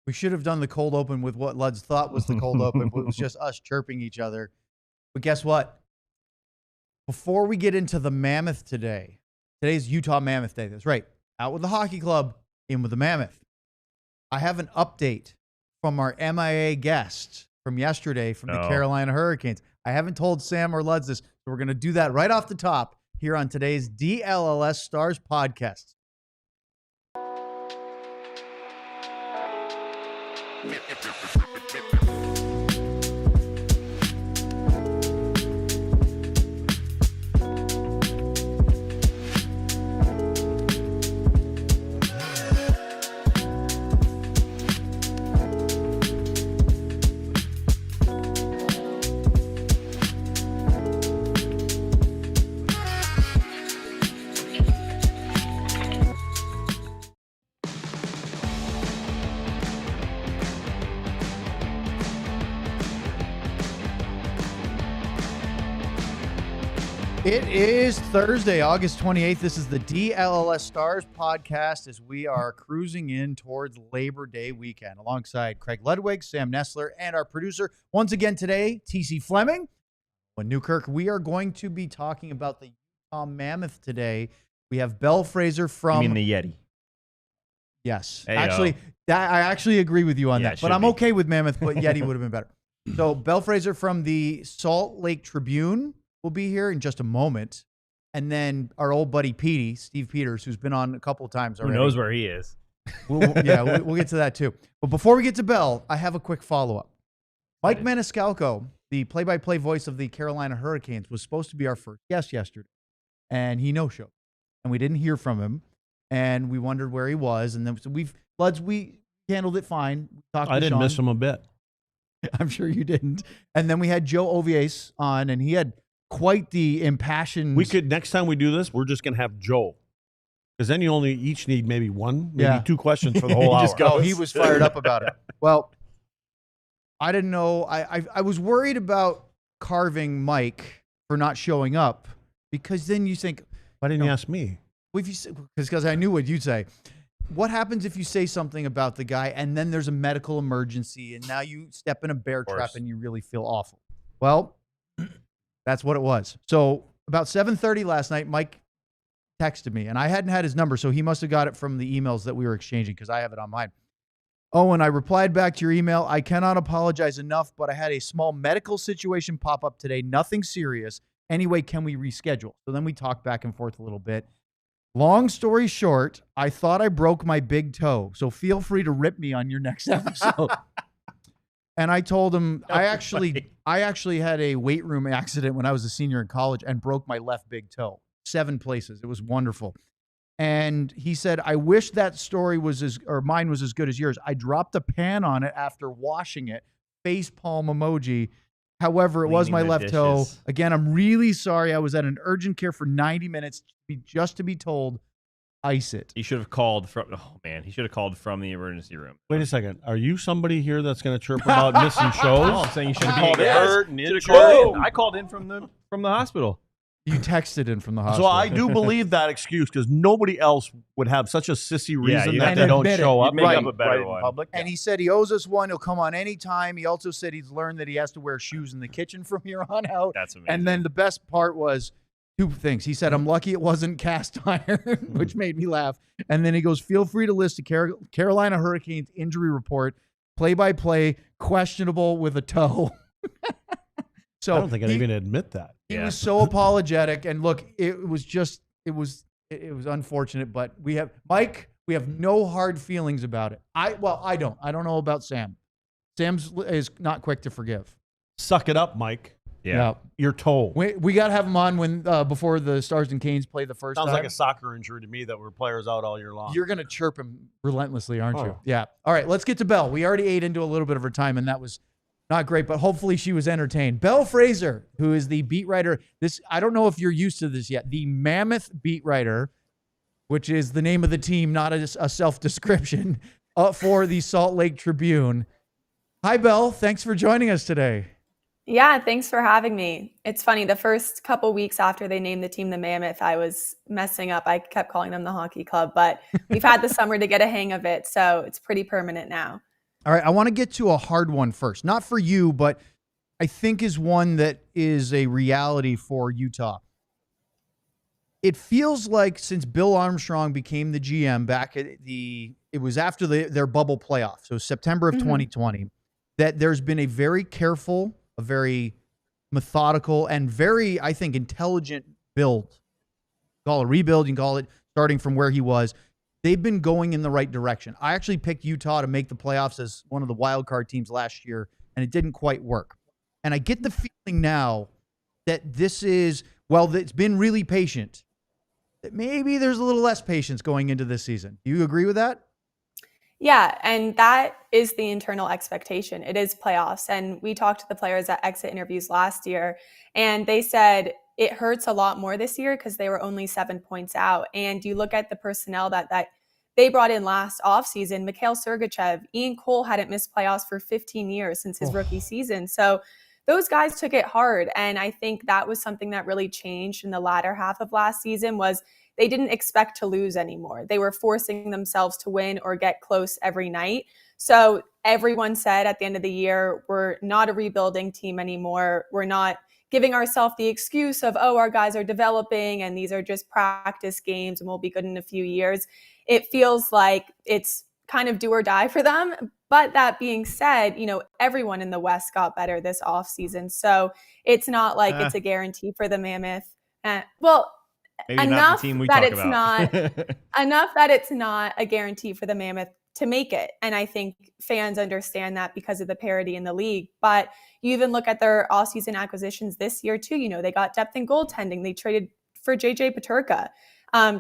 We should have done the cold open with what Luds thought was the cold open, but it was just us chirping each other. But guess what? Before we get into the Mammoth today, today's Utah Mammoth Day. That's right. Out with the hockey club, in with the Mammoth. I have an update from our MIA guest from yesterday from the Carolina Hurricanes. I haven't told Sam or Luds this, so we're going to do that right off the top here on today's DLLS Stars podcast. It is Thursday, August 28th. This is the DLLS Stars podcast as we are cruising in towards Labor Day weekend alongside Craig Ludwig, Sam Nestler, and our producer once again today, TC Fleming. When Newkirk, we are going to be talking about the Utah Mammoth today. We have Belle Fraser from... You mean the Yeti? Yes. I actually agree with you on that, but I'm okay with Mammoth, but Yeti would have been better. So Belle Fraser from the Salt Lake Tribune will be here in just a moment. And then our old buddy Petey, Steve Peters, who's been on a couple of times already. Who knows where he is? We'll get to that too. But before we get to Belle, I have a quick follow-up. Mike Maniscalco, the play-by-play voice of the Carolina Hurricanes, was supposed to be our first guest yesterday. And he no-showed. And we didn't hear from him. And we wondered where he was. And then so we handled it fine. I didn't miss him a bit. I'm sure you didn't. And then we had Joe Ovies on, and he had quite the impassioned... Next time we do this, we're just going to have Joe. Because then you only each need maybe two questions for the whole hour. He was fired up about it. Well, I didn't know. I was worried about carving Mike for not showing up, because then you think... Why didn't you ask me? Because I knew what you'd say. What happens if you say something about the guy and then there's a medical emergency and now you step in a bear trap and you really feel awful? Well, that's what it was. So about 7:30 last night, Mike texted me, and I hadn't had his number, so he must have got it from the emails that we were exchanging because I have it on mine. Oh, and I replied back to your email. I cannot apologize enough, but I had a small medical situation pop up today. Nothing serious. Anyway, can we reschedule? So then we talked back and forth a little bit. Long story short, I thought I broke my big toe, so feel free to rip me on your next episode. And I told him I actually had a weight room accident when I was a senior in college and broke my left big toe, 7 places. It was wonderful. And he said, I wish that story mine was as good as yours. I dropped a pan on it after washing it. Face palm emoji. However, it was my left toe. Again, I'm really sorry. I was at an urgent care for 90 minutes just to be told, ice it. He should have called from. Oh man, he should have called from the emergency room. Wait a second. Are you somebody here that's going to chirp about missing shows? No, I'm saying you should have called in. I called in from the hospital. You texted in from the hospital. So I do believe that excuse because nobody else would have such a sissy reason that they don't show up. Make up a better one. In public. And he said he owes us one. He'll come on anytime. He also said he's learned that he has to wear shoes in the kitchen from here on out. That's amazing. And then the best part was 2 things. He said, I'm lucky it wasn't cast iron, which made me laugh. And then he goes, feel free to list the Carolina Hurricanes injury report, play-by-play, questionable with a toe. So I don't think I'd even admit that. He was so apologetic. And look, it was unfortunate, but we have no hard feelings about it. I don't know about Sam. Sam's is not quick to forgive. Suck it up, Mike. Yeah. Your toe. We got to have him on when before the Stars and Canes play the first time. Sounds like a soccer injury to me that were players out all year long. You're going to chirp him relentlessly, aren't you? Yeah. All right, let's get to Belle. We already ate into a little bit of her time, and that was not great, but hopefully she was entertained. Belle Fraser, who is the beat writer. I don't know if you're used to this yet. The Mammoth beat writer, which is the name of the team, not a self-description, for the Salt Lake Tribune. Hi, Belle. Thanks for joining us today. Yeah, thanks for having me. It's funny, the first couple weeks after they named the team the Mammoth, I was messing up. I kept calling them the hockey club, but we've had the summer to get a hang of it, so it's pretty permanent now. All right, I want to get to a hard one first. Not for you, but I think is one that is a reality for Utah. It feels like since Bill Armstrong became the GM back at it was after their bubble playoff, so September of 2020, that there's been a very careful, a very methodical, and very, I think, intelligent build. Call it a rebuild, you can call it starting from where he was. They've been going in the right direction. I actually picked Utah to make the playoffs as one of the wild card teams last year, and it didn't quite work. And I get the feeling now that this is, well, it's been really patient, that maybe there's a little less patience going into this season. Do you agree with that? Yeah, and that is the internal expectation. It is playoffs. And we talked to the players at exit interviews last year, and they said it hurts a lot more this year because they were only 7 points out. And you look at the personnel that they brought in last offseason, Mikhail Sergachev, Ian Cole hadn't missed playoffs for 15 years since his rookie season. So those guys took it hard. And I think that was something that really changed in the latter half of last season was they didn't expect to lose anymore. They were forcing themselves to win or get close every night. So everyone said at the end of the year, we're not a rebuilding team anymore. We're not giving ourselves the excuse of, oh, our guys are developing and these are just practice games and we'll be good in a few years. It feels like it's kind of do or die for them. But that being said, everyone in the West got better this offseason. So it's not like it's a guarantee for the Mammoth. Maybe enough not the team we that talk it's about. enough that it's not a guarantee for the Mammoth to make it. And I think fans understand that because of the parity in the league. But you even look at their all-season acquisitions this year too. They got depth in goaltending. They traded for JJ Peterka,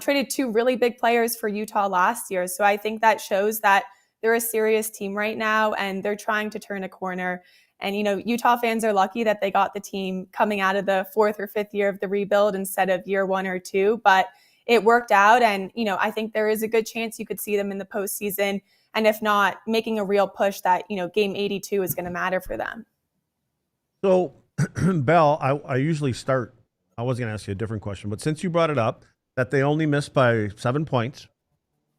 traded 2 really big players for Utah last year. So I think that shows that they're a serious team right now and they're trying to turn a corner. And, Utah fans are lucky that they got the team coming out of the 4th or 5th year of the rebuild instead of year 1 or 2. But it worked out. And, I think there is a good chance you could see them in the postseason. And if not, making a real push that, game 82 is going to matter for them. So, Belle, I usually start, I was going to ask you a different question, but since you brought it up, that they only missed by 7 points,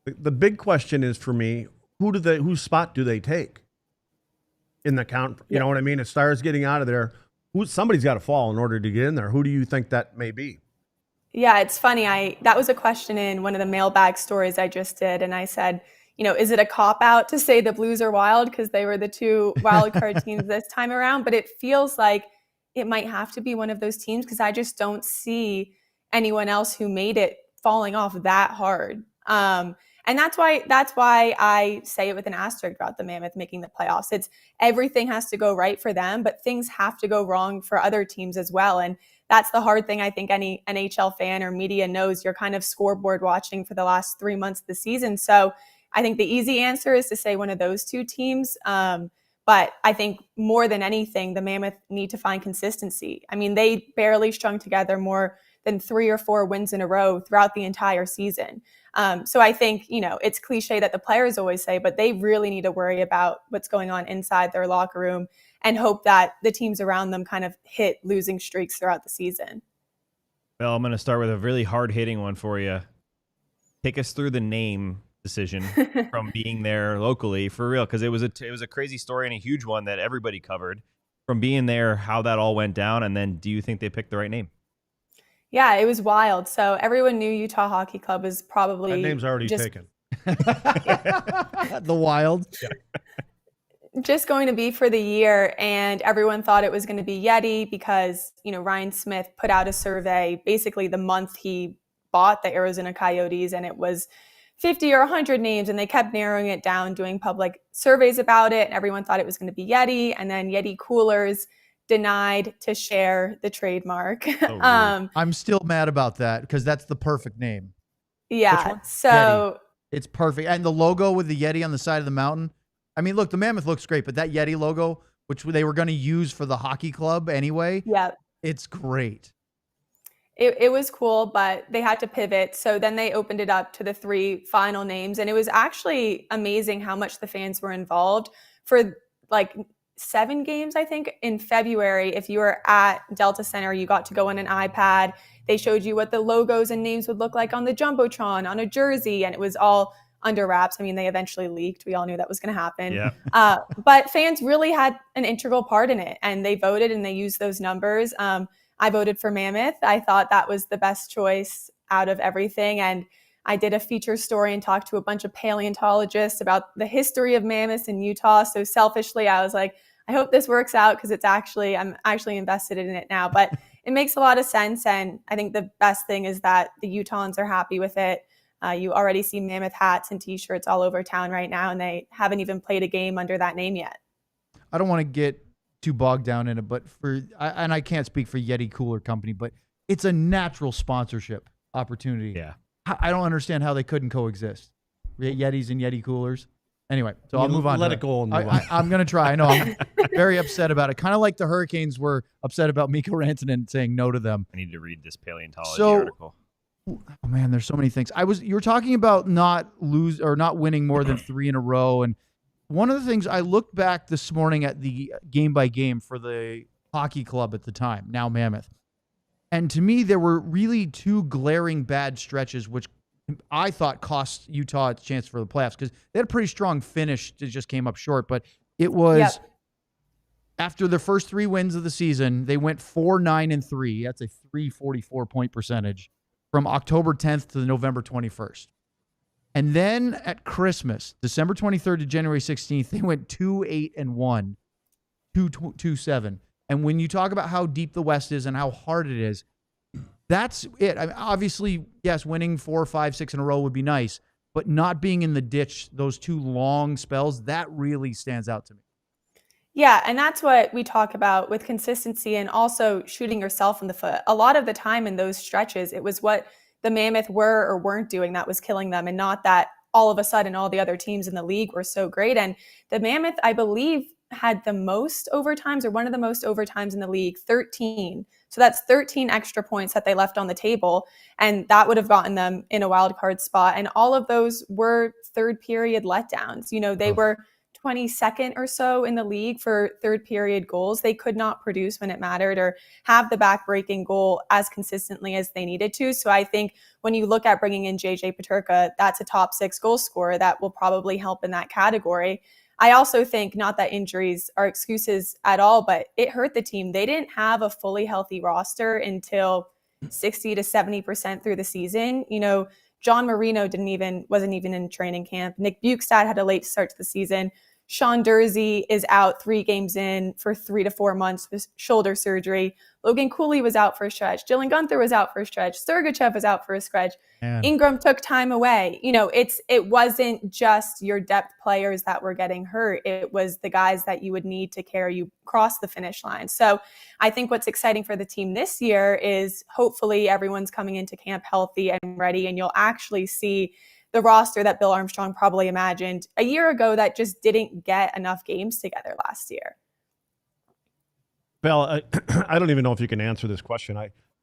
the big question is for me, whose spot do they take in the count? You know what I mean? If Stars getting out of there, somebody's got to fall in order to get in there. Who do you think that may be? Yeah, it's funny. That was a question in one of the mailbag stories I just did. And I said, is it a cop-out to say the Blues are wild because they were the 2 wild card teams this time around? But it feels like it might have to be one of those teams because I just don't see anyone else who made it falling off that hard. And that's why I say it with an asterisk about the Mammoth making the playoffs. It's everything has to go right for them, but things have to go wrong for other teams as well. And that's the hard thing. I think any NHL fan or media knows you're kind of scoreboard watching for the last 3 months of the season. So I think the easy answer is to say one of those 2 teams. But I think more than anything, the Mammoth need to find consistency. I mean, they barely strung together more than 3 or 4 wins in a row throughout the entire season. So I think, it's cliche that the players always say, but they really need to worry about what's going on inside their locker room and hope that the teams around them kind of hit losing streaks throughout the season. Well, I'm going to start with a really hard-hitting one for you. Take us through the name decision from being there locally for real, because it was a crazy story and a huge one that everybody covered. From being there, how that all went down, and then do you think they picked the right name? Yeah, it was wild. So everyone knew Utah Hockey Club was probably... That name's already taken. The Wild. Yeah. Just going to be for the year, and everyone thought it was going to be Yeti because, Ryan Smith put out a survey basically the month he bought the Arizona Coyotes, and it was 50 or 100 names, and they kept narrowing it down, doing public surveys about it, and everyone thought it was going to be Yeti, and then Yeti Coolers denied to share the trademark. I'm still mad about that because that's the perfect name. Yeah. So Yeti. It's perfect. And the logo with the Yeti on the side of the mountain. I mean, look, the Mammoth looks great, but that Yeti logo, which they were going to use for the hockey club anyway, it's great. It was cool, but they had to pivot. So then they opened it up to the 3 final names. And it was actually amazing how much the fans were involved for 7 games, I think, in February. If you were at Delta Center, you got to go on an iPad. They showed you what the logos and names would look like on the Jumbotron, on a jersey, and it was all under wraps. I mean, they eventually leaked. We all knew that was going to happen. Yeah. But fans really had an integral part in it, and they voted and they used those numbers. I voted for Mammoth. I thought that was the best choice out of everything. And I did a feature story and talked to a bunch of paleontologists about the history of mammoths in Utah. So selfishly, I was like, I hope this works out because I'm actually invested in it now. But it makes a lot of sense. And I think the best thing is that the Utahns are happy with it. You already see Mammoth hats and T-shirts all over town right now, and they haven't even played a game under that name yet. I don't want to get too bogged down in it, but I can't speak for Yeti Cooler Company, but it's a natural sponsorship opportunity. Yeah. I don't understand how they couldn't coexist. Yetis and Yeti coolers. Anyway, so I'll move on. Let it go and move on. I'm going to try. I know I'm very upset about it. Kind of like the Hurricanes were upset about mikkorantanen saying no to them. I need to read this paleontology article. Oh man, there's so many things. You were talking about not winning more than 3 in a row, and one of the things I looked back this morning at the game by game for the hockey club at the time, now Mammoth, and to me there were really 2 glaring bad stretches, which I thought cost Utah its chance for the playoffs because they had a pretty strong finish. It just came up short, but it was after the first 3 wins of the season, they went 4-9-3. That's a .344 point percentage from October 10th to November 21st. And then at Christmas, December 23rd to January 16th, they went 2-8-1, 2-7. And when you talk about how deep the West is and how hard it is, that's it. I mean, obviously, yes, winning 4, 5, 6 in a row would be nice, but not being in the ditch those 2 long spells, that really stands out to me. Yeah, and that's what we talk about with consistency and also shooting yourself in the foot. A lot of the time in those stretches, it was what the Mammoth were or weren't doing that was killing them, and not that all of a sudden all the other teams in the league were so great. And the Mammoth, I believe, had the most overtimes or one of the most overtimes in the league, 13. So that's 13 extra points that they left on the table, and that would have gotten them in a wild card spot. And all of those were third period letdowns. You know, they were 22nd or so in the league for third period goals. They could not produce when it mattered or have the back-breaking goal as consistently as they needed to. So I think when you look at bringing in JJ Peterka, that's a top 6 goal scorer that will probably help in that category. I also think, not that injuries are excuses at all, but it hurt the team. They didn't have a fully healthy roster until 60 to 70% through the season. You know, John Marino wasn't even in training camp. Nick Bukestad had a late start to the season. Sean Dursey is out 3 games in for 3 to 4 months with shoulder surgery. Logan Cooley was out for a stretch. Dylan Guenther was out for a stretch. Sergachev was out for a stretch. Man. Ingram took time away. You know, it wasn't just your depth players that were getting hurt. It was the guys that you would need to carry you across the finish line. So I think what's exciting for the team this year is hopefully everyone's coming into camp healthy and ready, and you'll actually see the roster that Bill Armstrong probably imagined a year ago that just didn't get enough games together last year. Belle, I don't even know if you can answer this question.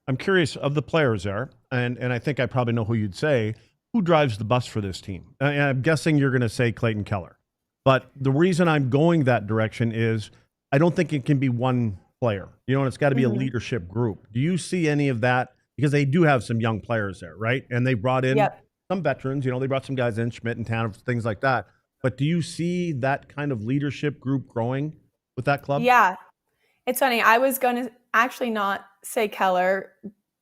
I'm curious of the players there, and I think I probably know who you'd say. Who drives the bus for this team? I'm guessing you're going to say Clayton Keller. But the reason I'm going that direction is I don't think it can be one player. You know, and it's got to be a leadership group. Do you see any of that? Because they do have some young players there, right? And they brought in some veterans. You know, they brought some guys in, Schmidt and Tanner, things like that. But do you see that kind of leadership group growing with that club? Yeah. It's funny. I was going to actually not say Keller,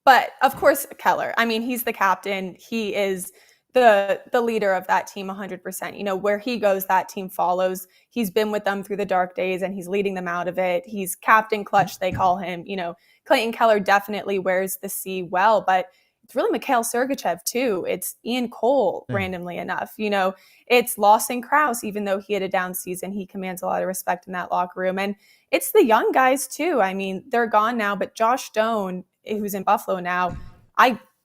but of course Keller. I mean, he's the captain. He is the leader of that team 100%. You know, where he goes, that team follows. He's been with them through the dark days and he's leading them out of it. He's Captain Clutch, they call him. You know, Clayton Keller definitely wears the C well, but it's really Mikhail Sergachev too. It's Ian Cole, randomly enough. You know, it's Lawson Krause, even though he had a down season, he commands a lot of respect in that locker room. And it's the young guys too. I mean, they're gone now, but Josh Stone, who's in Buffalo now,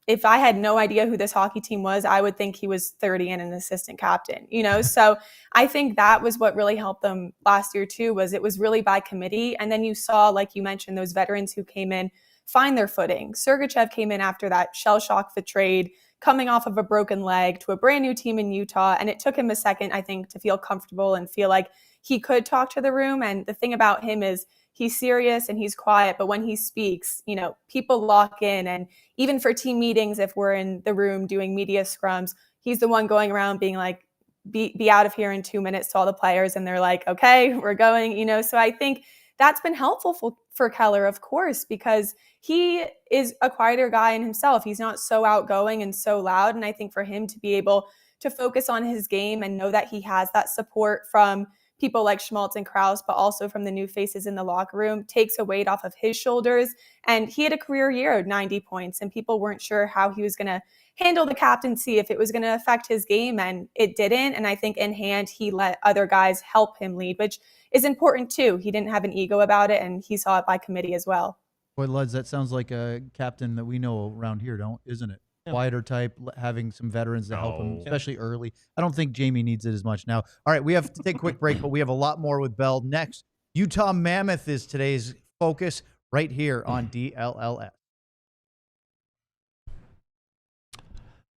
if I had no idea who this hockey team was, I would think he was 30 and an assistant captain, you know? So I think that was what really helped them last year too, was it was really by committee. And then you saw, like you mentioned, those veterans who came in, find their footing. Sergachev came in after that shell shock for trade, coming off of a broken leg to a brand new team in Utah. And it took him a second, I think, to feel comfortable and feel like he could talk to the room. And the thing about him is he's serious and he's quiet, but when he speaks, you know, people lock in. And even for team meetings, if we're in the room doing media scrums, he's the one going around being like, be out of here in 2 minutes to all the players. And they're like, okay, we're going, So I think that's been helpful for Keller, of course, because he is a quieter guy in himself. He's not so outgoing and so loud. And I think for him to be able to focus on his game and know that he has that support from people like Schmaltz and Krause, but also from the new faces in the locker room, takes a weight off of his shoulders. And he had a career year of 90 points, and people weren't sure how he was going to handle the captaincy, if it was going to affect his game, and it didn't. And I think in hand, he let other guys help him lead, which is important too. He didn't have an ego about it, and he saw it by committee as well. Boy, Luds, that sounds like a captain that we know around here, isn't it? Yeah. Quieter type, having some veterans to help him, especially early. I don't think Jamie needs it as much now. All right, we have to take a quick break, but we have a lot more with Belle next. Utah Mammoth is today's focus right here on DLLS.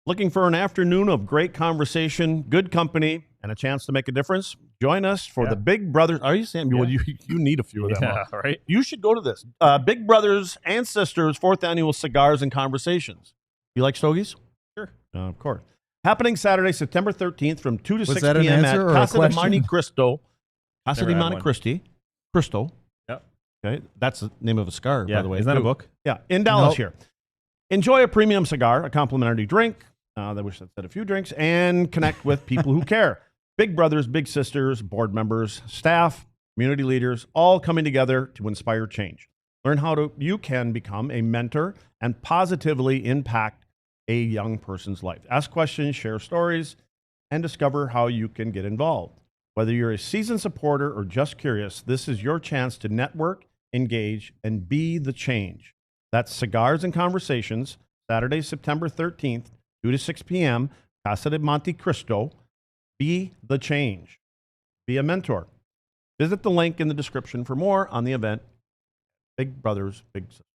Looking for an afternoon of great conversation, good company, and a chance to make a difference? Join us for the Big Brothers. Are you saying you need a few of them? Yeah, right. You should go to this. Big Brothers and Sisters 4th Annual Cigars and Conversations. You like stogies? Sure. Of course. Happening Saturday, September 13th from 2 to 6 that an p.m. at answer or a Casa de question? Monte Cristo. Casa de Never had Monte one. Cristo. Yep. Okay. That's the name of a cigar, Yeah. by the way. Isn't that a too. book? Yeah. In Dallas Nope. here. Enjoy a premium cigar, a complimentary drink. I wish that said a few drinks, and connect with people who care. Big brothers, big sisters, board members, staff, community leaders, all coming together to inspire change. Learn how you can become a mentor and positively impact a young person's life. Ask questions, share stories, and discover how you can get involved. Whether you're a seasoned supporter or just curious, this is your chance to network, engage, and be the change. That's Cigars and Conversations, Saturday, September 13th, 2 to 6 p.m., Casa de Monte Cristo. Be the change. Be a mentor. Visit the link in the description for more on the event. Big Brothers, Big Sisters.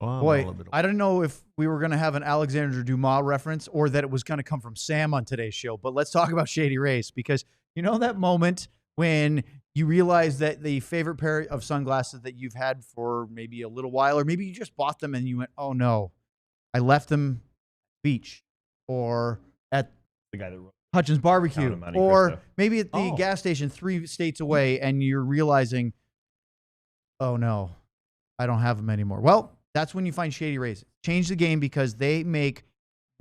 Oh, Boy, I don't know if we were going to have an Alexander Dumas reference or that it was going to come from Sam on today's show, but let's talk about Shady Rays, because you know that moment when you realize that the favorite pair of sunglasses that you've had for maybe a little while, or maybe you just bought them and you went, oh no, I left them beach or at The guy that wrote Hutchins Barbecue, Town of Monte or Cristo. maybe at the gas station 3 states away, and you're realizing, oh no, I don't have them anymore. Well, that's when you find Shady Rays. Change the game, because they make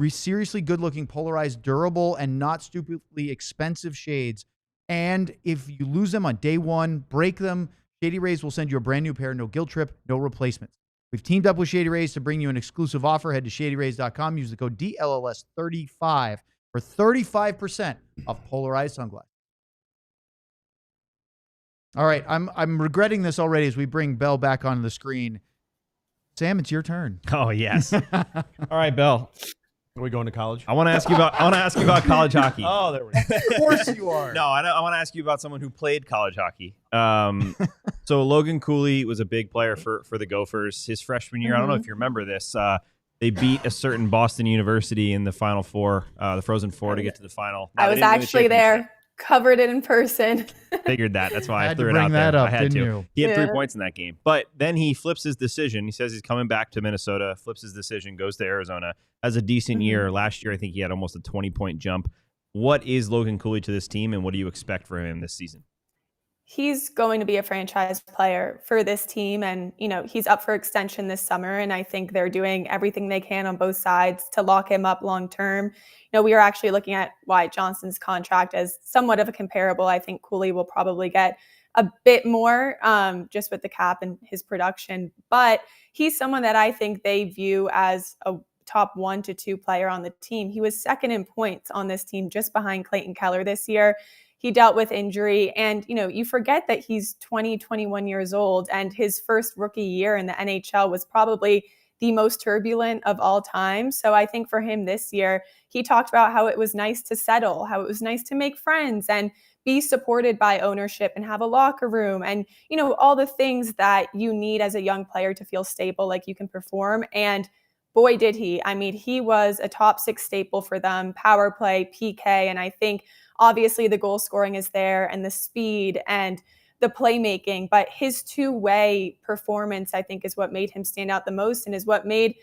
seriously good-looking, polarized, durable, and not stupidly expensive shades. And if you lose them on day one, break them, Shady Rays will send you a brand new pair, no guilt trip, no replacements. We've teamed up with Shady Rays to bring you an exclusive offer. Head to shadyrays.com. Use the code DLLS35 for 35% off polarized sunglasses. All right, I'm regretting this already as we bring Belle back onto the screen. Sam, it's your turn. Oh, yes. All right, Belle. Are we going to college? I want to ask you about college hockey. Oh, there we go. Of course you are. No, I want to ask you about someone who played college hockey. So Logan Cooley was a big player for the Gophers his freshman year. I don't know if you remember this. They beat a certain Boston University in the Final Four, the Frozen Four, to get to the final. I was actually there, covered it in person. Figured that. That's why I Had threw to it bring out that there. up, I had didn't to. you? He had 3 Yeah. points in that game. But then he flips his decision. He says he's coming back to Minnesota, flips his decision, goes to Arizona. Has a decent year. Last year, I think he had almost a 20-point jump. What is Logan Cooley to this team, and what do you expect from him this season? He's going to be a franchise player for this team, and he's up for extension this summer, and I think they're doing everything they can on both sides to lock him up long term. We are actually looking at Wyatt Johnston's contract as somewhat of a comparable. I think Cooley will probably get a bit more just with the cap and his production, but he's someone that I think they view as a top 1 to 2 player on the team. He was second in points on this team, just behind Clayton Keller this year. He dealt with injury, and you forget that he's 20, 21 years old, and his first rookie year in the NHL was probably the most turbulent of all time. So I think for him this year, he talked about how it was nice to settle, how it was nice to make friends and be supported by ownership and have a locker room and, all the things that you need as a young player to feel stable, like you can perform. And boy, did he. I mean, he was a top 6 staple for them, power play, PK. And I think obviously the goal scoring is there and the speed and the playmaking, but his two-way performance, I think, is what made him stand out the most and is what made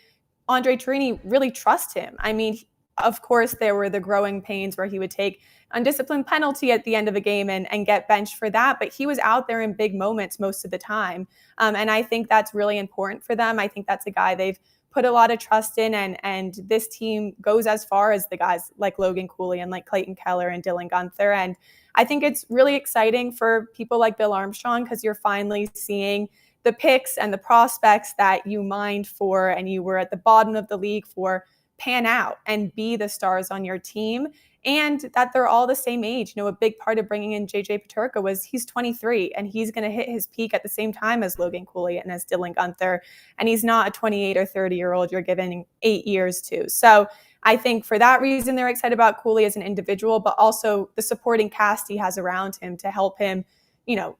Andre Torini really trust him. I mean, of course, there were the growing pains where he would take undisciplined penalty at the end of a game and get benched for that. But he was out there in big moments most of the time. And I think that's really important for them. I think that's a guy they've put a lot of trust in. And this team goes as far as the guys like Logan, Cooley, and like Clayton Keller and Guenther. And I think it's really exciting for people like Bill Armstrong, because you're finally seeing the picks and the prospects that you mined for and you were at the bottom of the league for pan out and be the stars on your team, and that they're all the same age. A big part of bringing in JJ Peterka was he's 23 and he's going to hit his peak at the same time as Logan Cooley and as Guenther, and he's not a 28 or 30-year-old you're giving 8 years to. So I think for that reason, they're excited about Cooley as an individual, but also the supporting cast he has around him to help him,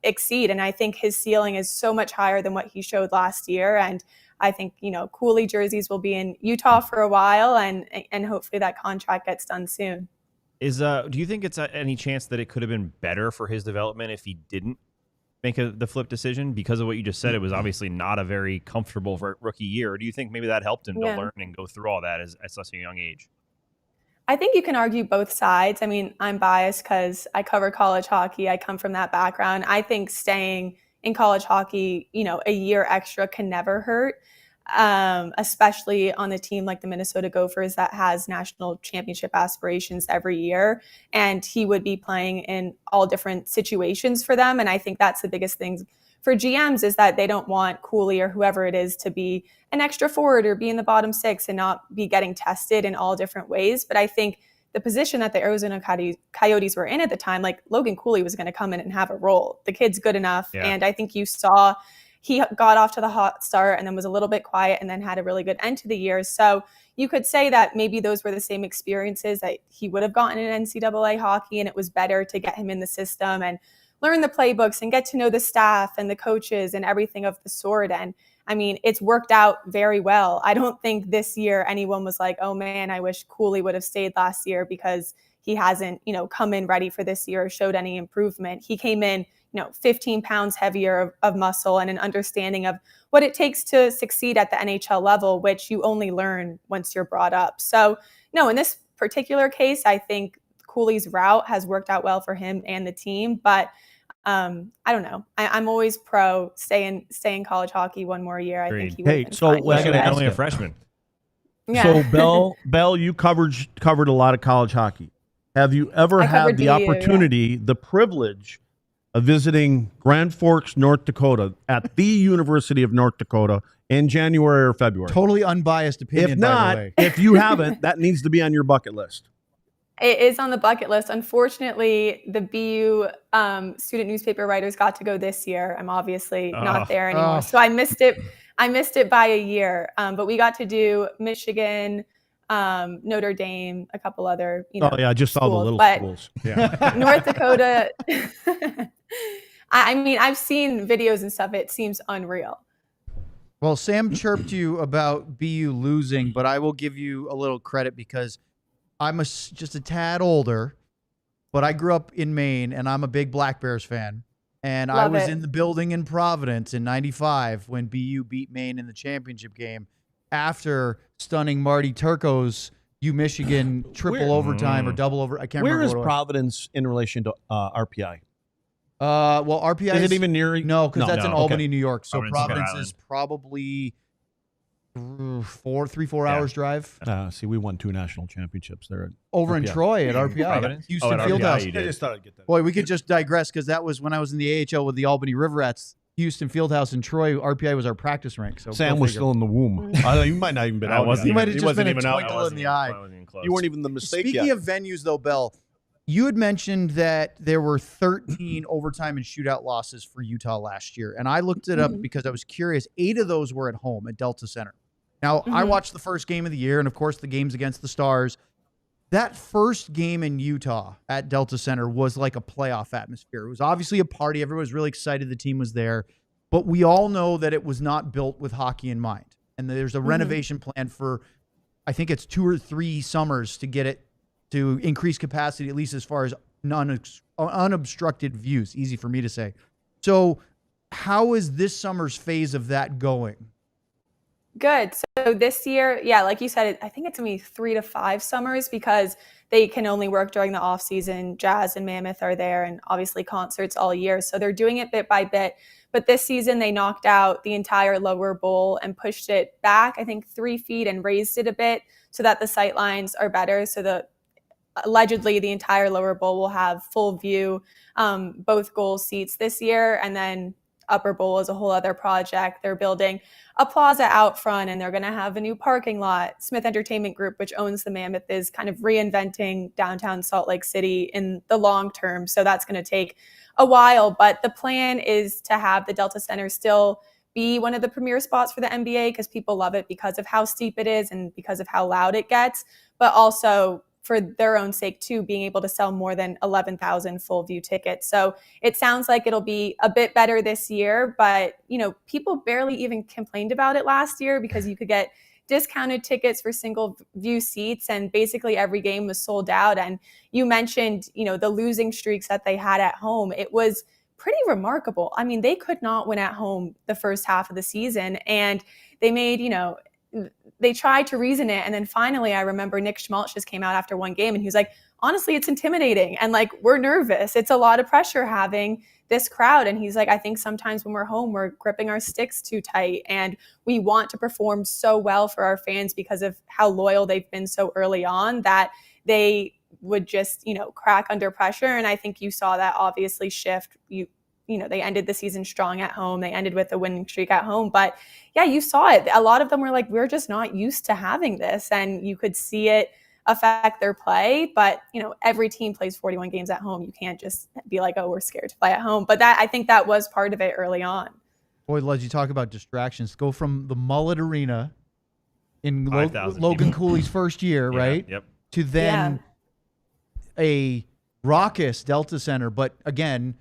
exceed. And I think his ceiling is so much higher than what he showed last year. And I think, Cooley jerseys will be in Utah for a while, and hopefully that contract gets done soon. Do you think it's any chance that it could have been better for his development if he didn't make the flip decision? Because of what you just said, it was obviously not a very comfortable rookie year. Or do you think maybe that helped him to learn and go through all that at such a young age? I think you can argue both sides. I mean, I'm biased because I cover college hockey. I come from that background. I think staying in college hockey, a year extra can never hurt, especially on a team like the Minnesota Gophers that has national championship aspirations every year. And he would be playing in all different situations for them. And I think that's the biggest thing for GMs, is that they don't want Cooley or whoever it is to be an extra forward or be in the bottom six and not be getting tested in all different ways. But I think the position that the Arizona Coyotes were in at the time, like Logan Cooley was going to come in and have a role. The kid's good enough. Yeah. And I think you saw he got off to the hot start and then was a little bit quiet and then had a really good end to the year. So you could say that maybe those were the same experiences that he would have gotten in NCAA hockey, and it was better to get him in the system and learn the playbooks and get to know the staff and the coaches and everything of the sort. And I mean, it's worked out very well. I don't think this year anyone was like, oh man, I wish Cooley would have stayed last year because he hasn't, come in ready for this year or showed any improvement. He came in, 15 pounds heavier of muscle and an understanding of what it takes to succeed at the NHL level, which you only learn once you're brought up. So no, in this particular case, I think Cooley's route has worked out well for him and the team, but I don't know. I'm always pro stay in college hockey one more year. Agreed. I think he would. Hey, so only a freshman. Yeah. So Belle, you covered a lot of college hockey. Have you ever had the opportunity, the privilege of visiting Grand Forks, North Dakota, at the University of North Dakota in January or February? Totally unbiased opinion. If not, by the way. if you haven't, that needs to be on your bucket list. It is on the bucket list. Unfortunately, the BU student newspaper writers got to go this year. I'm obviously not there anymore. So I missed it. I missed it by a year. But we got to do Michigan, Notre Dame, a couple other, I just saw the little schools. Yeah. North Dakota. I mean, I've seen videos and stuff. It seems unreal. Well, Sam chirped you about BU losing, but I will give you a little credit because I'm just a tad older, but I grew up in Maine, and I'm a big Black Bears fan. And I was in the building in Providence in '95 when BU beat Maine in the championship game after stunning Marty Turco's Michigan triple overtime or double over. I can't remember. Where is Providence in relation to RPI? Well, RPI is it even near? No, because that's in Albany, New York. So Providence is probably 3-4 hours drive. See, we won 2 national championships there. Over in Troy at RPI. Houston Fieldhouse. I just thought I'd get that. Boy, we could just digress because that was when I was in the AHL with the Albany River Rats. Houston Fieldhouse in Troy, RPI was our practice rink. So Sam was still in the womb. You might not even been out. You might have just been a twinkle in the eye. You weren't even the mistake Speaking of venues, though, Belle, you had mentioned that there were 13 overtime and shootout losses for Utah last year. And I looked it up because I was curious. 8 of those were at home at Delta Center. Now, I watched the first game of the year and, of course, the games against the Stars. That first game in Utah at Delta Center was like a playoff atmosphere. It was obviously a party. Everyone was really excited the team was there. But we all know that it was not built with hockey in mind. And there's a renovation plan for, I think it's 2 or 3 summers to get it to increase capacity, at least as far as unobstructed views. Easy for me to say. So how is this summer's phase of that going? Good. So this year, yeah, like you said, I think it's going to be 3 to 5 summers because they can only work during the off season. Jazz and Mammoth are there, and obviously concerts all year. So they're doing it bit by bit. But this season, they knocked out the entire lower bowl and pushed it back, I think, 3 feet and raised it a bit so that the sight lines are better. So allegedly the entire lower bowl will have full view, both goal seats this year, and then upper bowl is a whole other project. They're building a plaza out front, and they're going to have a new parking lot. Smith Entertainment Group, which owns the Mammoth, is kind of reinventing downtown Salt Lake City in the long term. So that's going to take a while, but the plan is to have the Delta Center still be one of the premier spots for the NBA because people love it because of how steep it is and because of how loud it gets, but also for their own sake too, being able to sell more than 11,000 full view tickets. So it sounds like it'll be a bit better this year, but people barely even complained about it last year because you could get discounted tickets for single view seats and basically every game was sold out. And you mentioned, the losing streaks that they had at home. It was pretty remarkable. I mean, they could not win at home the first half of the season, and they made, they tried to reason it. And then finally, I remember Nick Schmaltz just came out after one game and he was like, honestly, it's intimidating. And we're nervous. It's a lot of pressure having this crowd. And he's like, I think sometimes when we're home, we're gripping our sticks too tight. And we want to perform so well for our fans because of how loyal they've been so early on that they would just, crack under pressure. And I think you saw that obviously shift. They ended the season strong at home. They ended with a winning streak at home. But yeah, you saw it. A lot of them were like, we're just not used to having this. And you could see it affect their play. But, every team plays 41 games at home. You can't just be like, oh, we're scared to play at home. But I think that was part of it early on. Boy, Les, you talk about distractions. Go from the Mullet Arena in Logan people. Cooley's first year, right? Yep. To then a raucous Delta Center. But again,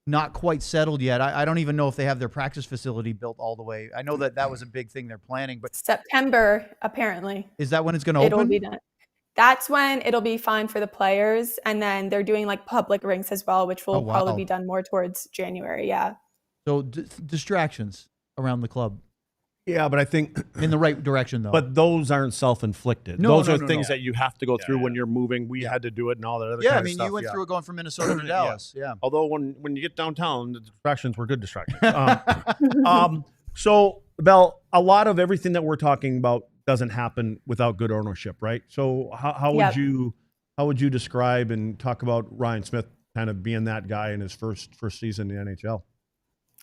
not quite settled yet. I don't even know if they have their practice facility built all the way. I know that was a big thing they're planning, but September, apparently. Is that when it's going to open? It'll be done. That's when it'll be fine for the players. And then they're doing public rinks as well, which will probably be done more towards January. Yeah. So distractions around the club. Yeah, but I think in the right direction, though. But those aren't self-inflicted. No, those are things that you have to go through when you're moving. We had to do it and all that other kind of stuff. You went through it going from Minnesota to Dallas. Yeah. Although when you get downtown, the distractions were good distractions. So, Belle, a lot of everything that we're talking about doesn't happen without good ownership, right? So how would you describe and talk about Ryan Smith kind of being that guy in his first season in the NHL?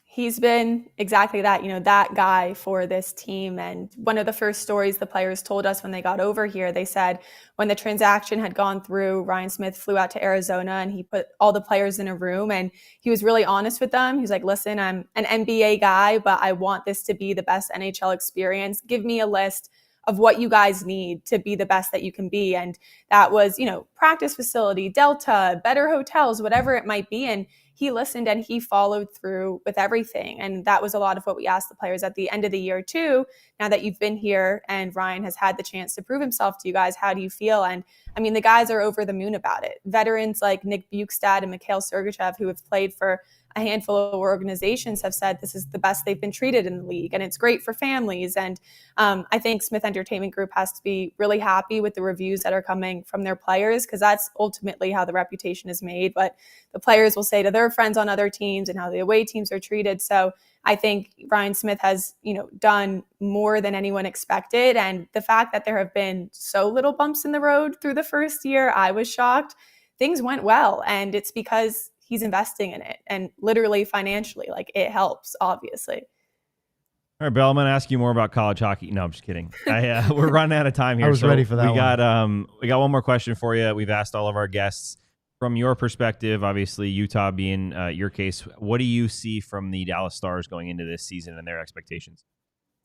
He's been exactly that, that guy for this team. And one of the first stories the players told us when they got over here, they said when the transaction had gone through, Ryan Smith flew out to Arizona and he put all the players in a room and he was really honest with them. He was like, listen, I'm an NBA guy, but I want this to be the best NHL experience. Give me a list of what you guys need to be the best that you can be. And that was, practice facility, Delta, better hotels, whatever it might be. And he listened and he followed through with everything. And that was a lot of what we asked the players at the end of the year too. Now that you've been here and Ryan has had the chance to prove himself to you guys, how do you feel? And I mean, the guys are over the moon about it. Veterans like Nick Bukestad and Mikhail Sergachev, who have played for a handful of organizations, have said this is the best they've been treated in the league and it's great for families. And I think Smith Entertainment Group has to be really happy with the reviews that are coming from their players because that's ultimately how the reputation is made. But the players will say to their friends on other teams and how the away teams are treated. So I think Ryan Smith has, done more than anyone expected. And the fact that there have been so little bumps in the road through the first year, I was shocked. Things went well. And it's because he's investing in it and literally financially, it helps, obviously. All right, Belle, I'm going to ask you more about college hockey. No, I'm just kidding. We're running out of time here. I was ready for that. We got one more question for you. We've asked all of our guests. From your perspective, obviously Utah being your case, what do you see from the Dallas Stars going into this season and their expectations?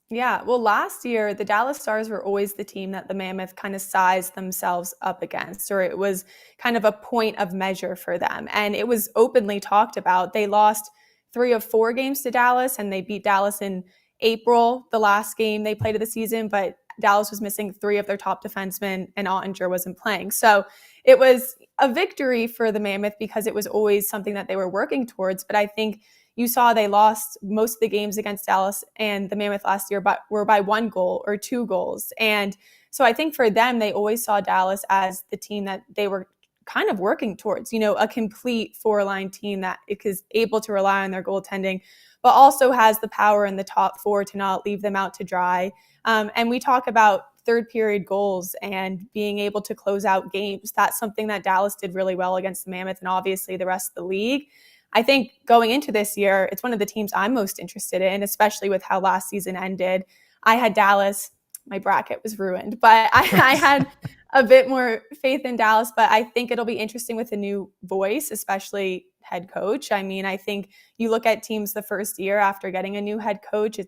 Yeah, well, last year, the Dallas Stars were always the team that the Mammoth kind of sized themselves up against, or it was kind of a point of measure for them. And it was openly talked about. They lost 3 of 4 games to Dallas, and they beat Dallas in April, the last game they played of the season, but Dallas was missing 3 of their top defensemen, and Ottinger wasn't playing. So it was a victory for the Mammoth because it was always something that they were working towards. But I think you saw they lost most of the games against Dallas and the Mammoth last year, but were by 1 goal or 2 goals. And so I think for them, they always saw Dallas as the team that they were kind of working towards, a complete 4-line team that is able to rely on their goaltending, but also has the power in the top 4 to not leave them out to dry. And we talk about third period goals and being able to close out games. That's something that Dallas did really well against the Mammoth and obviously the rest of the league. I think going into this year, it's one of the teams I'm most interested in, especially with how last season ended. I had Dallas. My bracket was ruined, but I had a bit more faith in Dallas, but I think it'll be interesting with a new voice, especially head coach. I mean, I think you look at teams the first year after getting a new head coach,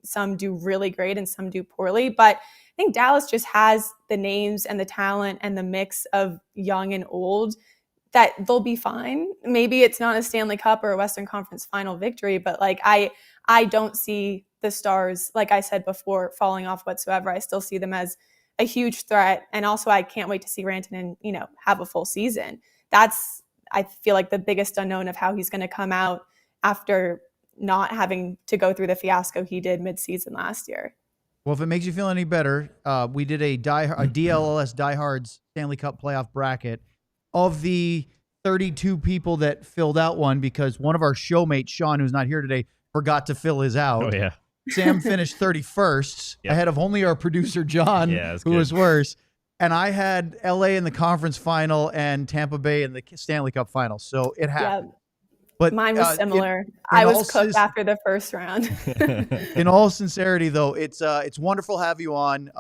some do really great and some do poorly, but I think Dallas just has the names and the talent and the mix of young and old that they'll be fine. Maybe it's not a Stanley Cup or a Western Conference final victory, but I don't see the Stars, like I said before, falling off whatsoever. I still see them as a huge threat. And also I can't wait to see Rantanen, have a full season. That's, I feel like, the biggest unknown of how he's going to come out after not having to go through the fiasco he did midseason last year. Well, if it makes you feel any better, we did a DLLS Diehards Stanley Cup playoff bracket. Of the 32 people that filled out one, because one of our showmates, Sean, who's not here today, forgot to fill his out. Oh, yeah. Sam finished 31st, ahead of only our producer, John, who was worse. And I had LA in the conference final and Tampa Bay in the Stanley Cup final. So it happened. But mine was similar. I was cooked after the first round. In all sincerity, though, it's wonderful to have you on.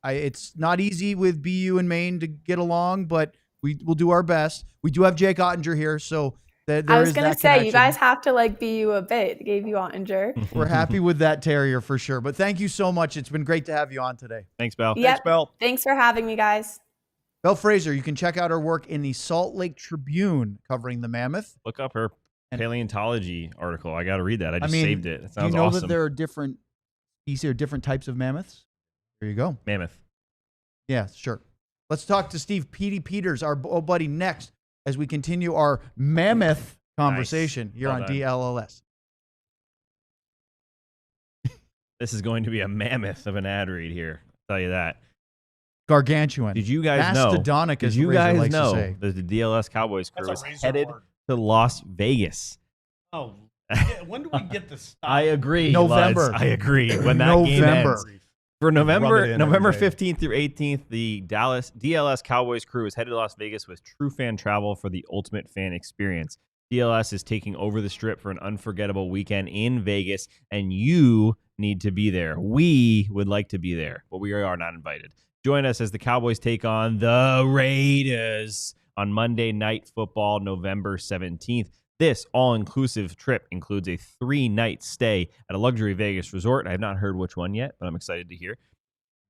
It's not easy with BU and Maine to get along, but we will do our best. We do have Jake Ottinger here, so there I was going to say, connection. You guys have to BU a bit. Gave you Ottinger. We're happy with that terrier for sure. But thank you so much. It's been great to have you on today. Thanks, Belle. Yep. Thanks, Belle. Thanks for having me, guys. Belle Fraser, you can check out her work in the Salt Lake Tribune covering the Mammoth. Look up her paleontology article. I got to read that. I just saved it. It sounds do you know awesome. that there are different types of mammoths? There you go. Mammoth. Yeah, sure. Let's talk to Steve Petey Peters, our old buddy, next as we continue our Mammoth conversation here on DLLS. This is going to be a mammoth of an ad read here. I'll tell you that. Gargantuan. Did you guys know? Mastodonic, as did you Fraser guys likes know to say. that the DLS Cowboys crew is headed word. to Las Vegas? Oh, when do we get this stuff? I agree. November. Lads. I agree. When that game ends. For November 15th through 18th, the DLS Cowboys crew is headed to Las Vegas with true fan travel for the ultimate fan experience. DLS is taking over the Strip for an unforgettable weekend in Vegas, and you need to be there. We would like to be there, but we are not invited. Join us as the Cowboys take on the Raiders on Monday Night Football, November 17th. This all-inclusive trip includes a 3-night stay at a luxury Vegas resort. I have not heard which one yet, but I'm excited to hear.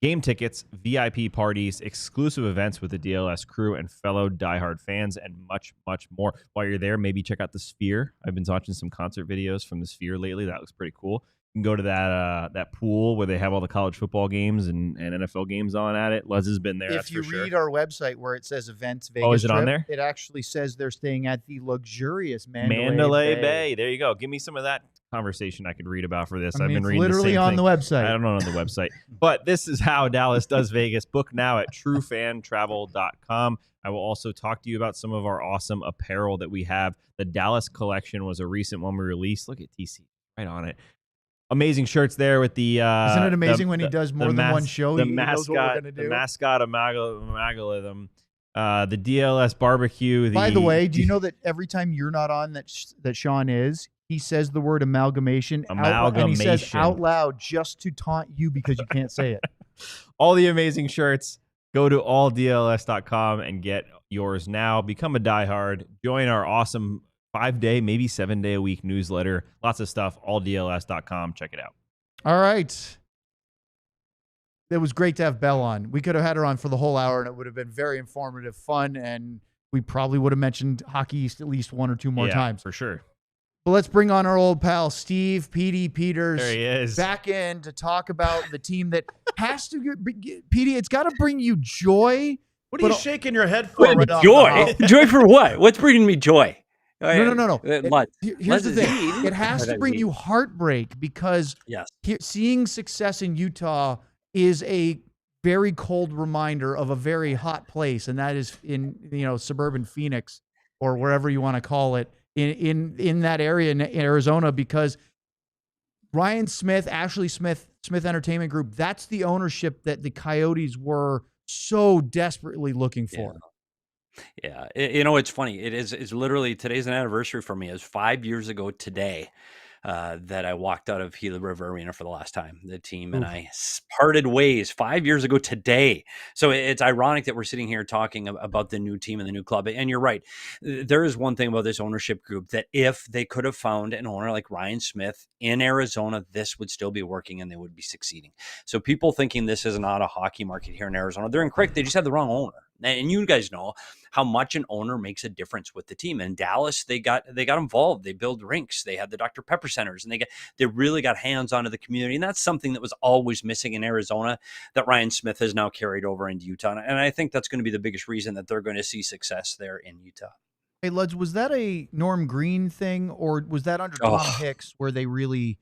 Game tickets, VIP parties, exclusive events with the DLS crew and fellow diehard fans, and much, much more. While you're there, maybe check out the Sphere. I've been watching some concert videos from the Sphere lately. That looks pretty cool. You can go to that pool where they have all the college football games and NFL games on at it. Les has been there. If you read our website where it says events Vegas, is it on there? It actually says they're staying at the luxurious Mandalay Bay. There you go. Give me some of that conversation I could read about for this. I mean, I've been it's reading literally the same on thing. the website. I don't know on the website, but this is how Dallas does Vegas. Book now at truefantravel.com. I will also talk to you about some of our awesome apparel that we have. The Dallas collection was a recent one we released. Look at TC right on it. Amazing shirts there with the isn't it amazing when he does more than one show? The he knows what we're gonna do. The mascot of Magalism, the DLS barbecue. By the way, do you know that every time you're not on, that Sean is, he says the word amalgamation. And he says out loud just to taunt you because you can't say it. All the amazing shirts. Go to alldls.com and get yours now. Become a diehard. Join our awesome 5-day, maybe 7-day-a-week newsletter. Lots of stuff. Alldls.com. Check it out. All right. It was great to have Belle on. We could have had her on for the whole hour, and it would have been very informative, fun, and we probably would have mentioned Hockey East at least 1 or 2 more times. For sure. But let's bring on our old pal, Steve Petey Peters. There he is. Back in to talk about the team that has to get Petey, it's got to bring you joy. What are you shaking your head for? Joy? Joy for what? What's bringing me joy? No. Lutz. Here's the Lutz is thing. he. It has to bring you heartbreak because Yes. seeing success in Utah is a very cold reminder of a very hot place, and that is in suburban Phoenix or wherever you want to call it in that area in Arizona, because Ryan Smith, Ashley Smith Entertainment Group, that's the ownership that the Coyotes were so desperately looking for. Yeah. It's funny. It's literally, today's an anniversary for me. It was 5 years ago today that I walked out of Gila River Arena for the last time. The team and I parted ways 5 years ago today. So it's ironic that we're sitting here talking about the new team and the new club. And you're right. There is one thing about this ownership group, that if they could have found an owner like Ryan Smith in Arizona, this would still be working and they would be succeeding. So people thinking this is not a hockey market here in Arizona, they're incorrect. They just have the wrong owner. And you guys know how much an owner makes a difference with the team. In Dallas, they got involved. They build rinks. They had the Dr. Pepper centers, and they really got hands onto the community. And that's something that was always missing in Arizona that Ryan Smith has now carried over into Utah. And I think that's going to be the biggest reason that they're going to see success there in Utah. Hey, Luds, was that a Norm Green thing, or was that under Tom Hicks where they really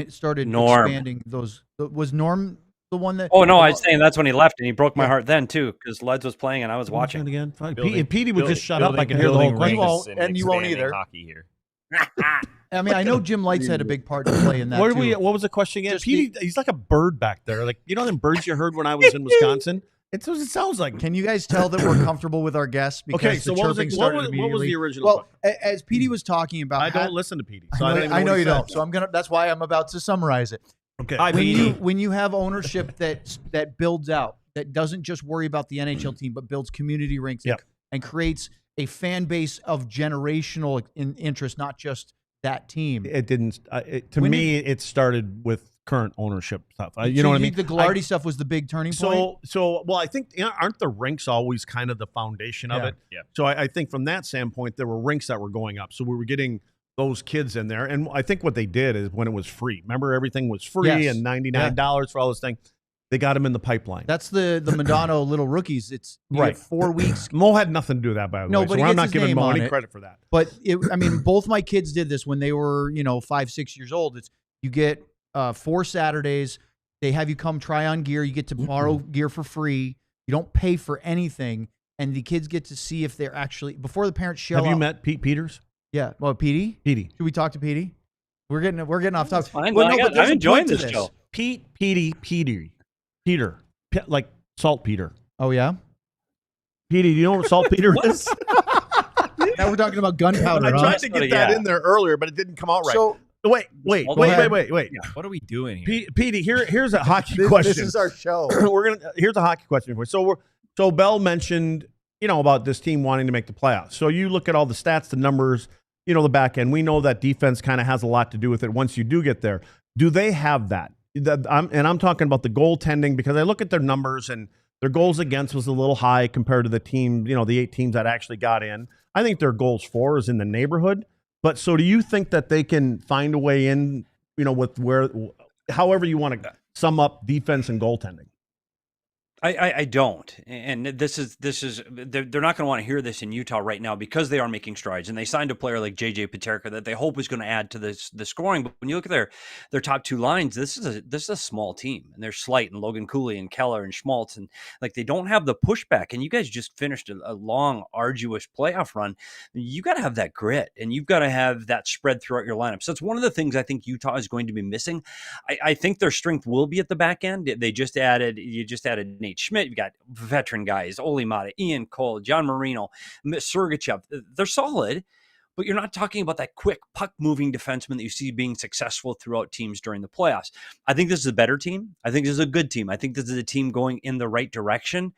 started expanding those? Was Norm the one that? Oh no, I was saying that's when he left, and he broke my heart then too, because Luds was playing and I was watching it again. Petey would just shut up. I can hear the building whole question. rinks and you won't either. Hockey here. I mean, I know Jim Lights had a big part to play in that. What was the question again? Petey, he's like a bird back there. Like, them birds you heard when I was in Wisconsin? It's what it sounds like. Can you guys tell that we're comfortable with our guests? Because okay, so what was the original? Well, as Petey was talking about, I don't listen to Petey. So I know you don't. So that's why I'm about to summarize it. Okay. When you have ownership that builds out, that doesn't just worry about the NHL team, but builds community rinks and creates a fan base of generational interest, not just that team. It didn't. To me, it started with current ownership stuff. You know what I mean? The Ghilardi stuff was the big turning point. Well, I think aren't the rinks always kind of the foundation of it? Yeah. So I think from that standpoint, there were rinks that were going up. So we were getting those kids in there. And I think what they did is when it was free, remember everything was free and $99 for all this thing. They got them in the pipeline. That's the Madonna little rookies. It's right. 4 weeks. Mo had nothing to do with that, by the way. But so I'm not giving Mo any credit for that. But both my kids did this when they were 5-6 years old. You get 4 Saturdays. They have you come try on gear. You get to borrow gear for free. You don't pay for anything, and the kids get to see if they're actually before the parents show up. Have you met Pete Peters? Yeah. Well, Petey. Petey. Should we talk to Petey? We're getting off topic. Fine. I'm enjoying this show. Peter, like saltpeter. Oh yeah. Petey, do you know what saltpeter is? Now we're talking about gunpowder. I tried to get that in there earlier, but it didn't come out right. So wait. Yeah. What are we doing here? Petey, here's a hockey question. This is our show. Here's a hockey question for you. So Belle mentioned, about this team wanting to make the playoffs. So you look at all the stats, the numbers, the back end. We know that defense kind of has a lot to do with it once you do get there. Do they have that? I'm talking about the goaltending, because I look at their numbers and their goals against was a little high compared to the team, the 8 teams that actually got in. I think their goals for is in the neighborhood. But so do you think that they can find a way in, with however you want to sum up defense and goaltending? I don't, and this is they're not going to want to hear this in Utah right now, because they are making strides, and they signed a player like JJ Peterka that they hope is going to add to the scoring. But when you look at their top 2 lines, this is a small team, and there's Slight and Logan Cooley and Keller and Schmaltz, and they don't have the pushback. And you guys just finished a long, arduous playoff run. You got to have that grit, and you've got to have that spread throughout your lineup. So it's one of the things I think Utah is going to be missing. I think their strength will be at the back end. You just added Nate Schmidt. You've got veteran guys, Oli Mata, Ian Cole, John Marino, Sergachev. They're solid, but you're not talking about that quick puck-moving defenseman that you see being successful throughout teams during the playoffs. I think this is a better team. I think this is a good team. I think this is a team going in the right direction.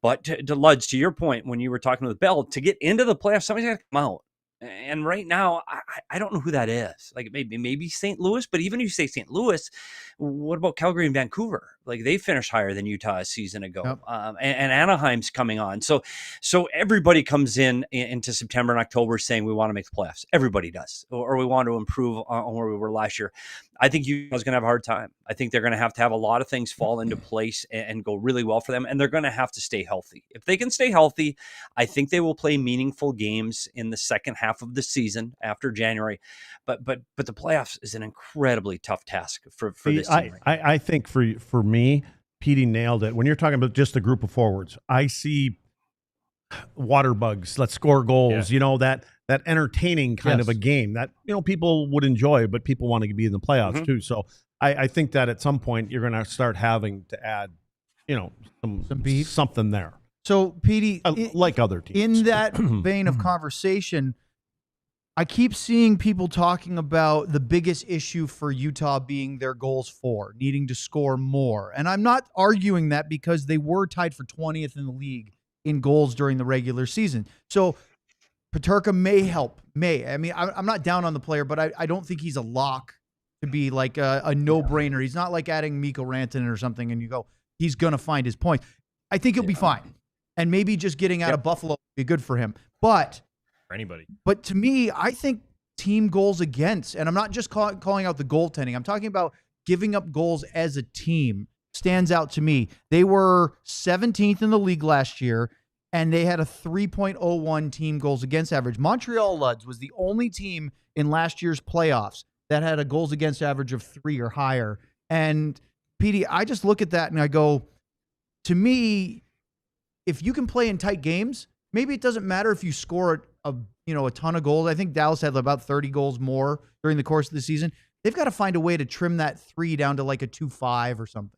But to Luds, to your point, when you were talking with Belle, to get into the playoffs, somebody's got to come out. And right now, I don't know who that is. Like maybe St. Louis, but even if you say St. Louis, what about Calgary and Vancouver? Like they finished higher than Utah a season ago. Yep. And Anaheim's coming on. So everybody comes into September and October saying we want to make the playoffs. Everybody does, or we want to improve on where we were last year. I think Utah's going to have a hard time. I think they're going to have a lot of things fall into place and go really well for them. And they're going to have to stay healthy. If they can stay healthy, I think they will play meaningful games in the second half of the season after January. But the playoffs is an incredibly tough task for this team. I think for me, Petey nailed it. When you're talking about just a group of forwards, I see water bugs. Let's score goals. Yeah. That entertaining kind of a game that people would enjoy, but people want to be in the playoffs too. So I think that at some point you're going to start having to add some beef, something there. So Petey, like other teams, in that vein of conversation, I keep seeing people talking about the biggest issue for Utah being their goals for, needing to score more. And I'm not arguing that because they were tied for 20th in the league in goals during the regular season. So Peterka may help. I mean, I'm not down on the player, but I don't think he's a lock to be like a no-brainer. He's not like adding mikkorantanen or something and you go, he's going to find his point. I think he'll be fine. And maybe just getting out of Buffalo would be good for him. But for anybody. But to me, I think team goals against, and I'm not just calling out the goaltending. I'm talking about giving up goals as a team stands out to me. They were 17th in the league last year, and they had a 3.01 team goals against average. Montreal Luds was the only team in last year's playoffs that had a goals against average of 3 or higher. And Petey, I just look at that and I go, to me, if you can play in tight games, maybe it doesn't matter if you score a ton of goals. I think Dallas had about 30 goals more during the course of the season. They've got to find a way to trim that 3 down to like a 2.5 or something.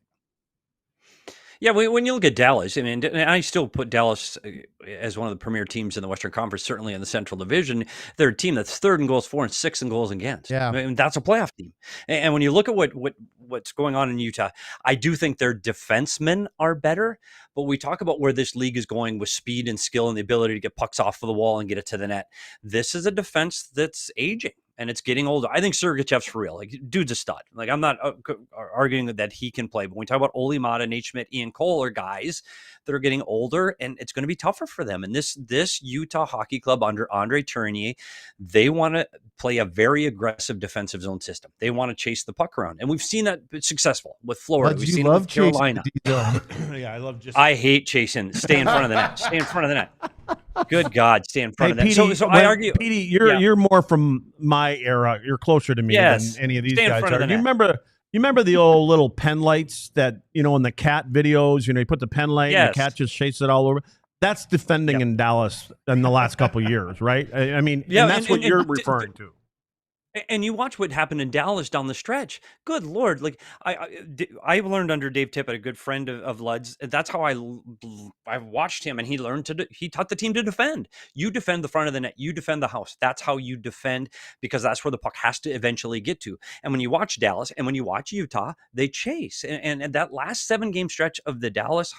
Yeah, when you look at Dallas, I mean, I still put Dallas as one of the premier teams in the Western Conference, certainly in the Central Division. They're a team that's 3rd in goals for and 6th in goals against. Yeah. I mean, that's a playoff team. And when you look at what's going on in Utah, I do think their defensemen are better. But we talk about where this league is going with speed and skill and the ability to get pucks off of the wall and get it to the net. This is a defense that's aging. And it's getting older. I think Sergachev's for real. Like, dude's a stud. Like, I'm not arguing that he can play. But when we talk about Ole Mata, Nate Schmidt, Ian Cole are guys that are getting older, and it's going to be tougher for them. And this Utah Hockey Club under Andre Tournier, they want to play a very aggressive defensive zone system. They want to chase the puck around. And we've seen that successful with Florida. We've seen it with Carolina. Yeah, I hate chasing. Stay in front of the net. Stay in front of the net. Good God, stay in front of that. Petey, So I argue, Petey, you're more from my era. You're closer to me than any of these guys are. You remember the old little pen lights that in the cat videos? You put the pen light and the cat just chases it all over. That's defending in Dallas in the last couple of years, right? I mean, and that's what you're referring to. And you watch what happened in Dallas down the stretch. Good Lord. Like I learned under Dave Tippett, a good friend of Lud's. That's how I watched him, and he taught the team to defend. You defend the front of the net. You defend the house. That's how you defend, because that's where the puck has to eventually get to. And when you watch Dallas and when you watch Utah, they chase. And that last 7-game stretch of the Dallas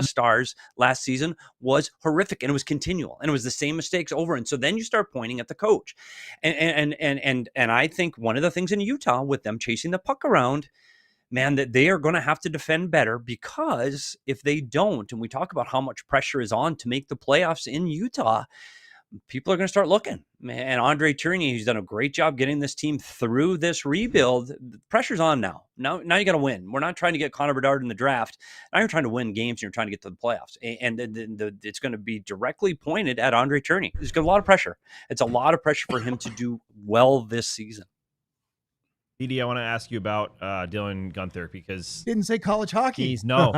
Stars last season was horrific, and it was continual, and it was the same mistakes over. And so then you start pointing at the coach, and I think one of the things in Utah with them chasing the puck around, man, that they are going to have to defend better, because if they don't, and we talk about how much pressure is on to make the playoffs in Utah, people are going to start looking. And Andre Tournier, who's done a great job getting this team through this rebuild, the pressure's on now. Now you got to win. We're not trying to get Connor Bedard in the draft. Now you're trying to win games, and you're trying to get to the playoffs. And it's going to be directly pointed at Andre Tournier. There's a lot of pressure. It's a lot of pressure for him to do well this season. Petey, I want to ask you about Dylan Guenther, because Didn't say college hockey. he's no.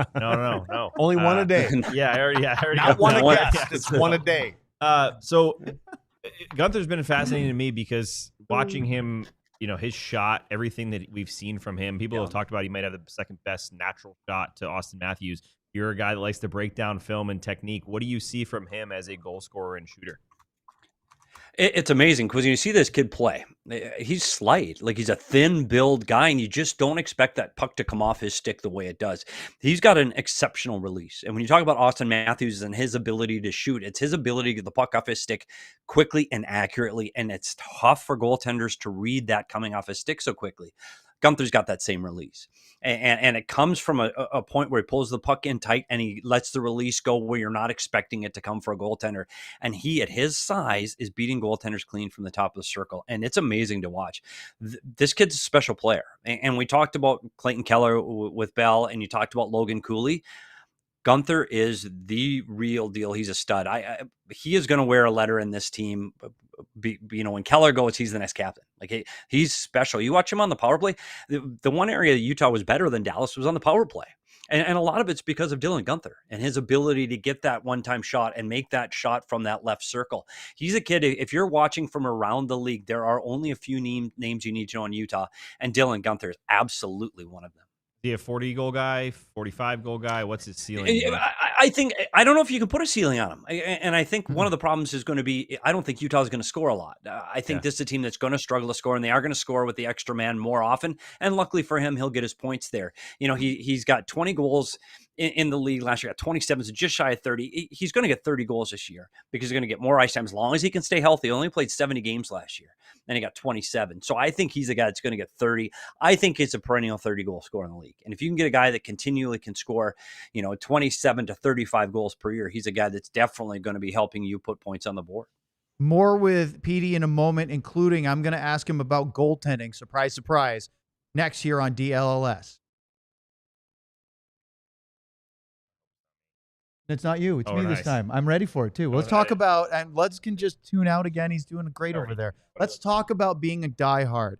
Only one a day. Yeah, I already Not got one that. a guest. It's one a day. So Gunther's been fascinating to me, because watching him, his shot, everything that we've seen from him, people have talked about he might have the second best natural shot to Austin Matthews. You're a guy that likes to break down film and technique. What do you see from him as a goal scorer and shooter? It's amazing because when you see this kid play, he's slight, like he's a thin build guy, and you just don't expect that puck to come off his stick the way it does. He's got an exceptional release. And when you talk about Austin Matthews and his ability to shoot, it's his ability to get the puck off his stick quickly and accurately. And it's tough for goaltenders to read that coming off his stick so quickly. Guenther's got that same release. And it comes from a point where he pulls the puck in tight and he lets the release go where you're not expecting it to come for a goaltender. And he, at his size, is beating goaltenders clean from the top of the circle. And it's amazing to watch. This kid's a special player. And we talked about Clayton Keller with Belle, and you talked about Logan Cooley. Guenther is the real deal. He's a stud. He is going to wear a letter in this team. When Keller goes, he's the next captain. Like he's special. You watch him on the power play. The one area that Utah was better than Dallas was on the power play. And a lot of it's because of Dylan Guenther and his ability to get that one-time shot and make that shot from that left circle. He's a kid, if you're watching from around the league, there are only a few names you need to know in Utah, and Dylan Guenther is absolutely one of them. Is he a 40-goal guy, 45-goal guy? What's his ceiling? I don't know if you can put a ceiling on him. And I think one of the problems is going to be, I don't think Utah is going to score a lot. I think this is a team that's going to struggle to score, and they are going to score with the extra man more often. And luckily for him, he'll get his points there. He's got 20 goals in the league last year, got 27, so just shy of 30. He's going to get 30 goals this year because he's going to get more ice time as long as he can stay healthy. He only played 70 games last year, and he got 27. So I think he's a guy that's going to get 30. I think it's a perennial 30-goal scorer in the league. And if you can get a guy that continually can score, 27 to 35 goals per year, he's a guy that's definitely going to be helping you put points on the board. More with Petey in a moment, including I'm going to ask him about goaltending. Surprise, surprise. Next here on DLLS. It's not you. It's me this time. I'm ready for it, too. Let's talk about, and Luds can just tune out again. He's doing great over there. Let's talk about being a diehard.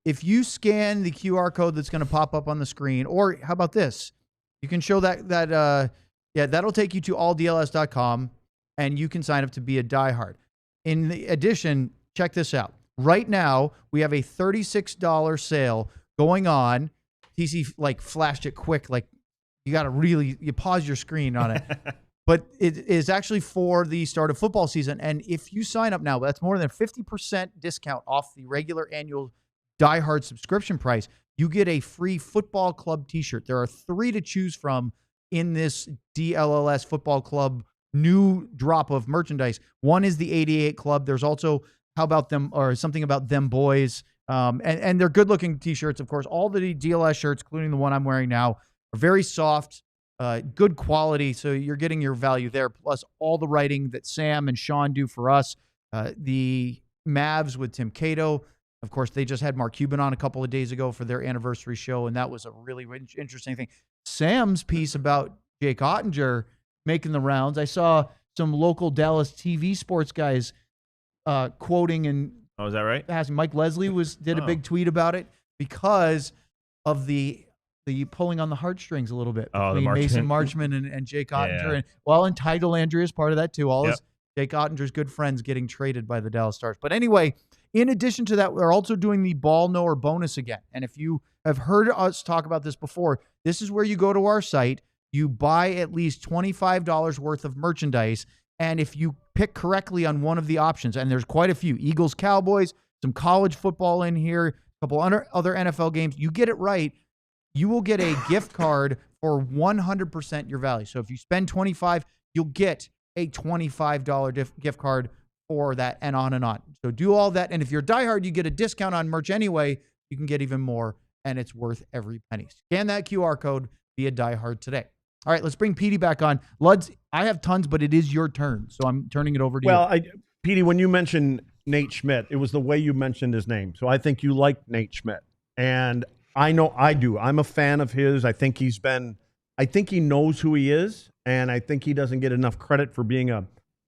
If you scan the QR code that's going to pop up on the screen, or how about this? You can show that'll take you to alldls.com, and you can sign up to be a diehard. In addition, check this out. Right now, we have a $36 sale going on. TC flashed it quick, you got to you pause your screen on it. But it is actually for the start of football season. And if you sign up now, that's more than 50% discount off the regular annual diehard subscription price. You get a free football club t-shirt. There are 3 to choose from in this DLLS football club new drop of merchandise. One is the 88 Club. There's also How About Them, or Something About Them Boys. And they're good looking t-shirts, of course. All the DLS shirts, including the one I'm wearing now, are very soft, good quality, so you're getting your value there, plus all the writing that Sam and Sean do for us. The Mavs with Tim Cato. Of course, they just had Mark Cuban on a couple of days ago for their anniversary show, and that was a really interesting thing. Sam's piece about Jake Ottinger making the rounds. I saw some local Dallas TV sports guys quoting and is that right? Mike Leslie did a big tweet about it because of the pulling on the heartstrings a little bit between Mason Marchman and Jake Ottinger. Yeah. And Tidal Andrea is part of that too. Jake Ottinger's good friends getting traded by the Dallas Stars. But anyway, in addition to that, we're also doing the ball knower bonus again. And if you have heard us talk about this before, this is where you go to our site, you buy at least $25 worth of merchandise. And if you pick correctly on one of the options, and there's quite a few, Eagles, Cowboys, some college football in here, a couple other NFL games, you get it right, you will get a gift card for 100% your value. So if you spend $25, you'll get a $25 gift card for that, and on and on. So do all that. And if you're diehard, you get a discount on merch anyway. You can get even more, and it's worth every penny. Scan that QR code, be a diehard today. All right, let's bring Petey back on. Luds, I have tons, but it is your turn, so I'm turning it over to you. Petey, when you mentioned Nate Schmidt, it was the way you mentioned his name. So I think you like Nate Schmidt, and I know I do. I'm a fan of his. I think he knows who he is, and I think he doesn't get enough credit for being a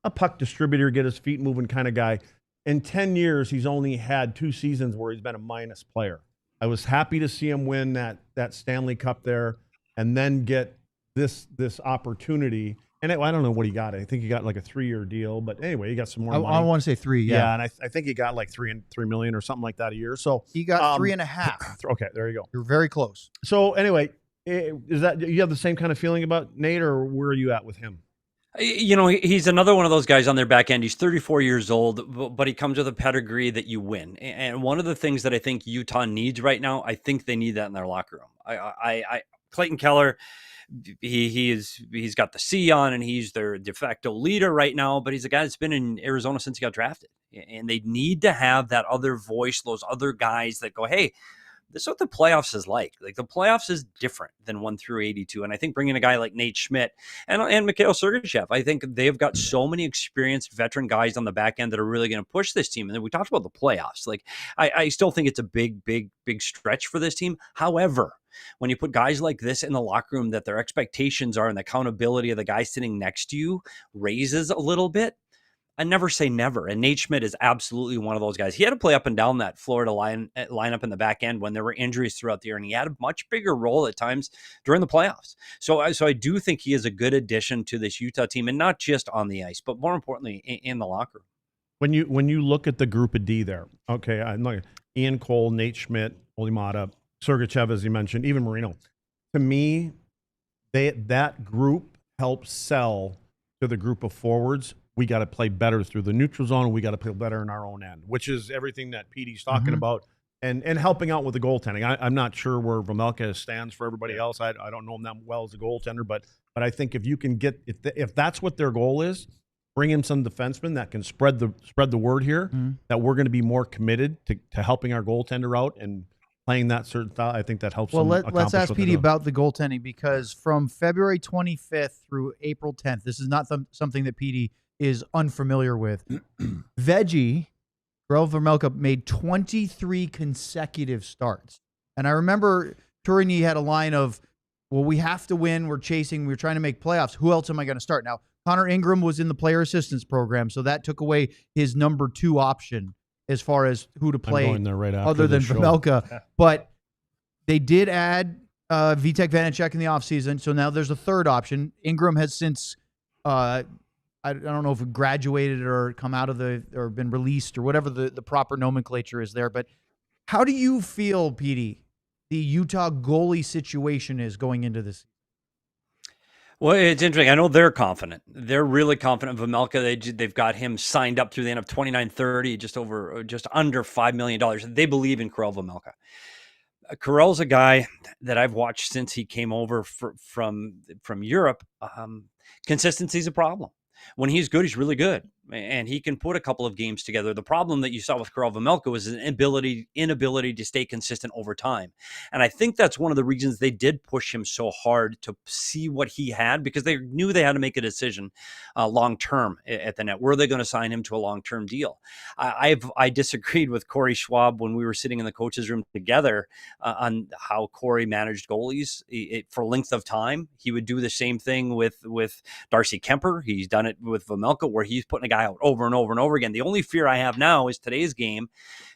puck distributor, get his feet moving kind of guy. In 10 years, he's only had 2 seasons where he's been a minus player. I was happy to see him win that Stanley Cup there and then get this opportunity. And I don't know what he got. I think he got like a 3-year deal, but anyway, he got some more money. I want to say 3, yeah. And I think he got like $3 million or something like that a year. So he got 3.5. Okay, there you go. You're very close. So anyway, is that you have the same kind of feeling about Nate, or where are you at with him? You know, he's another one of those guys on their back end. He's 34 years old, but he comes with a pedigree that you win. And one of the things that I think Utah needs right now, I think they need that in their locker room. Clayton Keller, he's got the C on, and he's their de facto leader right now. But he's a guy that's been in Arizona since he got drafted, and they need to have that other voice, those other guys that go, hey, this is what the playoffs is like. Like, the playoffs is different than 1 through 82. And I think bringing a guy like Nate Schmidt and Mikhail Sergachev, I think they've got so many experienced veteran guys on the back end that are really going to push this team. And then we talked about the playoffs. Like, I still think it's a big stretch for this team. However, when you put guys like this in the locker room, that their expectations are and the accountability of the guy sitting next to you raises a little bit, I never say never. And Nate Schmidt is absolutely one of those guys. He had to play up and down that Florida lineup in the back end when there were injuries throughout the year, and he had a much bigger role at times during the playoffs. So I do think he is a good addition to this Utah team, and not just on the ice, but more importantly in the locker room. When you look at the group of D there, okay, I'm looking Ian Cole, Nate Schmidt, Olimata, Sergachev, as you mentioned, even Marino. To me, that group helps sell to the group of forwards. We got to play better through the neutral zone. We got to play better in our own end, which is everything that Petey's talking about, and helping out with the goaltending. I'm not sure where Vejmelka stands for everybody else. I don't know him that well as a goaltender, but I think if you can get if that's what their goal is, bring in some defensemen that can spread the word here, that we're going to be more committed to helping our goaltender out and playing that certain style. I think that helps. Well, let's ask Petey about the goaltending, because from February 25th through April 10th, this is not something that Petey is unfamiliar with. Veggie, Karel Vejmelka, made 23 consecutive starts. And I remember Tourigny had a line of, well, we have to win. We're chasing. We're trying to make playoffs. Who else am I going to start? Now, Connor Ingram was in the player assistance program, so that took away his number 2 option as far as who to play other than Vejmelka. But they did add Vitek Vanacek in the offseason, so now there's a third option. Ingram has since I don't know if it graduated or come out of or been released or whatever the proper nomenclature is there. But how do you feel, Petey, the Utah goalie situation is going into this? Well, it's interesting. I know they're confident. They're really confident. Vejmelka, they've got him signed up through the end of 29-30, just under $5 million. They believe in Karel Vejmelka. Karel's a guy that I've watched since he came over from Europe. Consistency is a problem. When he's good, he's really good, and he can put a couple of games together. The problem that you saw with Karel Vejmelka was an inability to stay consistent over time. And I think that's one of the reasons they did push him so hard to see what he had, because they knew they had to make a decision long-term at the net. Were they going to sign him to a long-term deal? I disagreed with Corey Schwab when we were sitting in the coaches' room together on how Corey managed goalies for length of time. He would do the same thing with Darcy Kemper. He's done it with Vejmelka, where he's putting a guy out over and over and over again. The only fear I have now is today's game.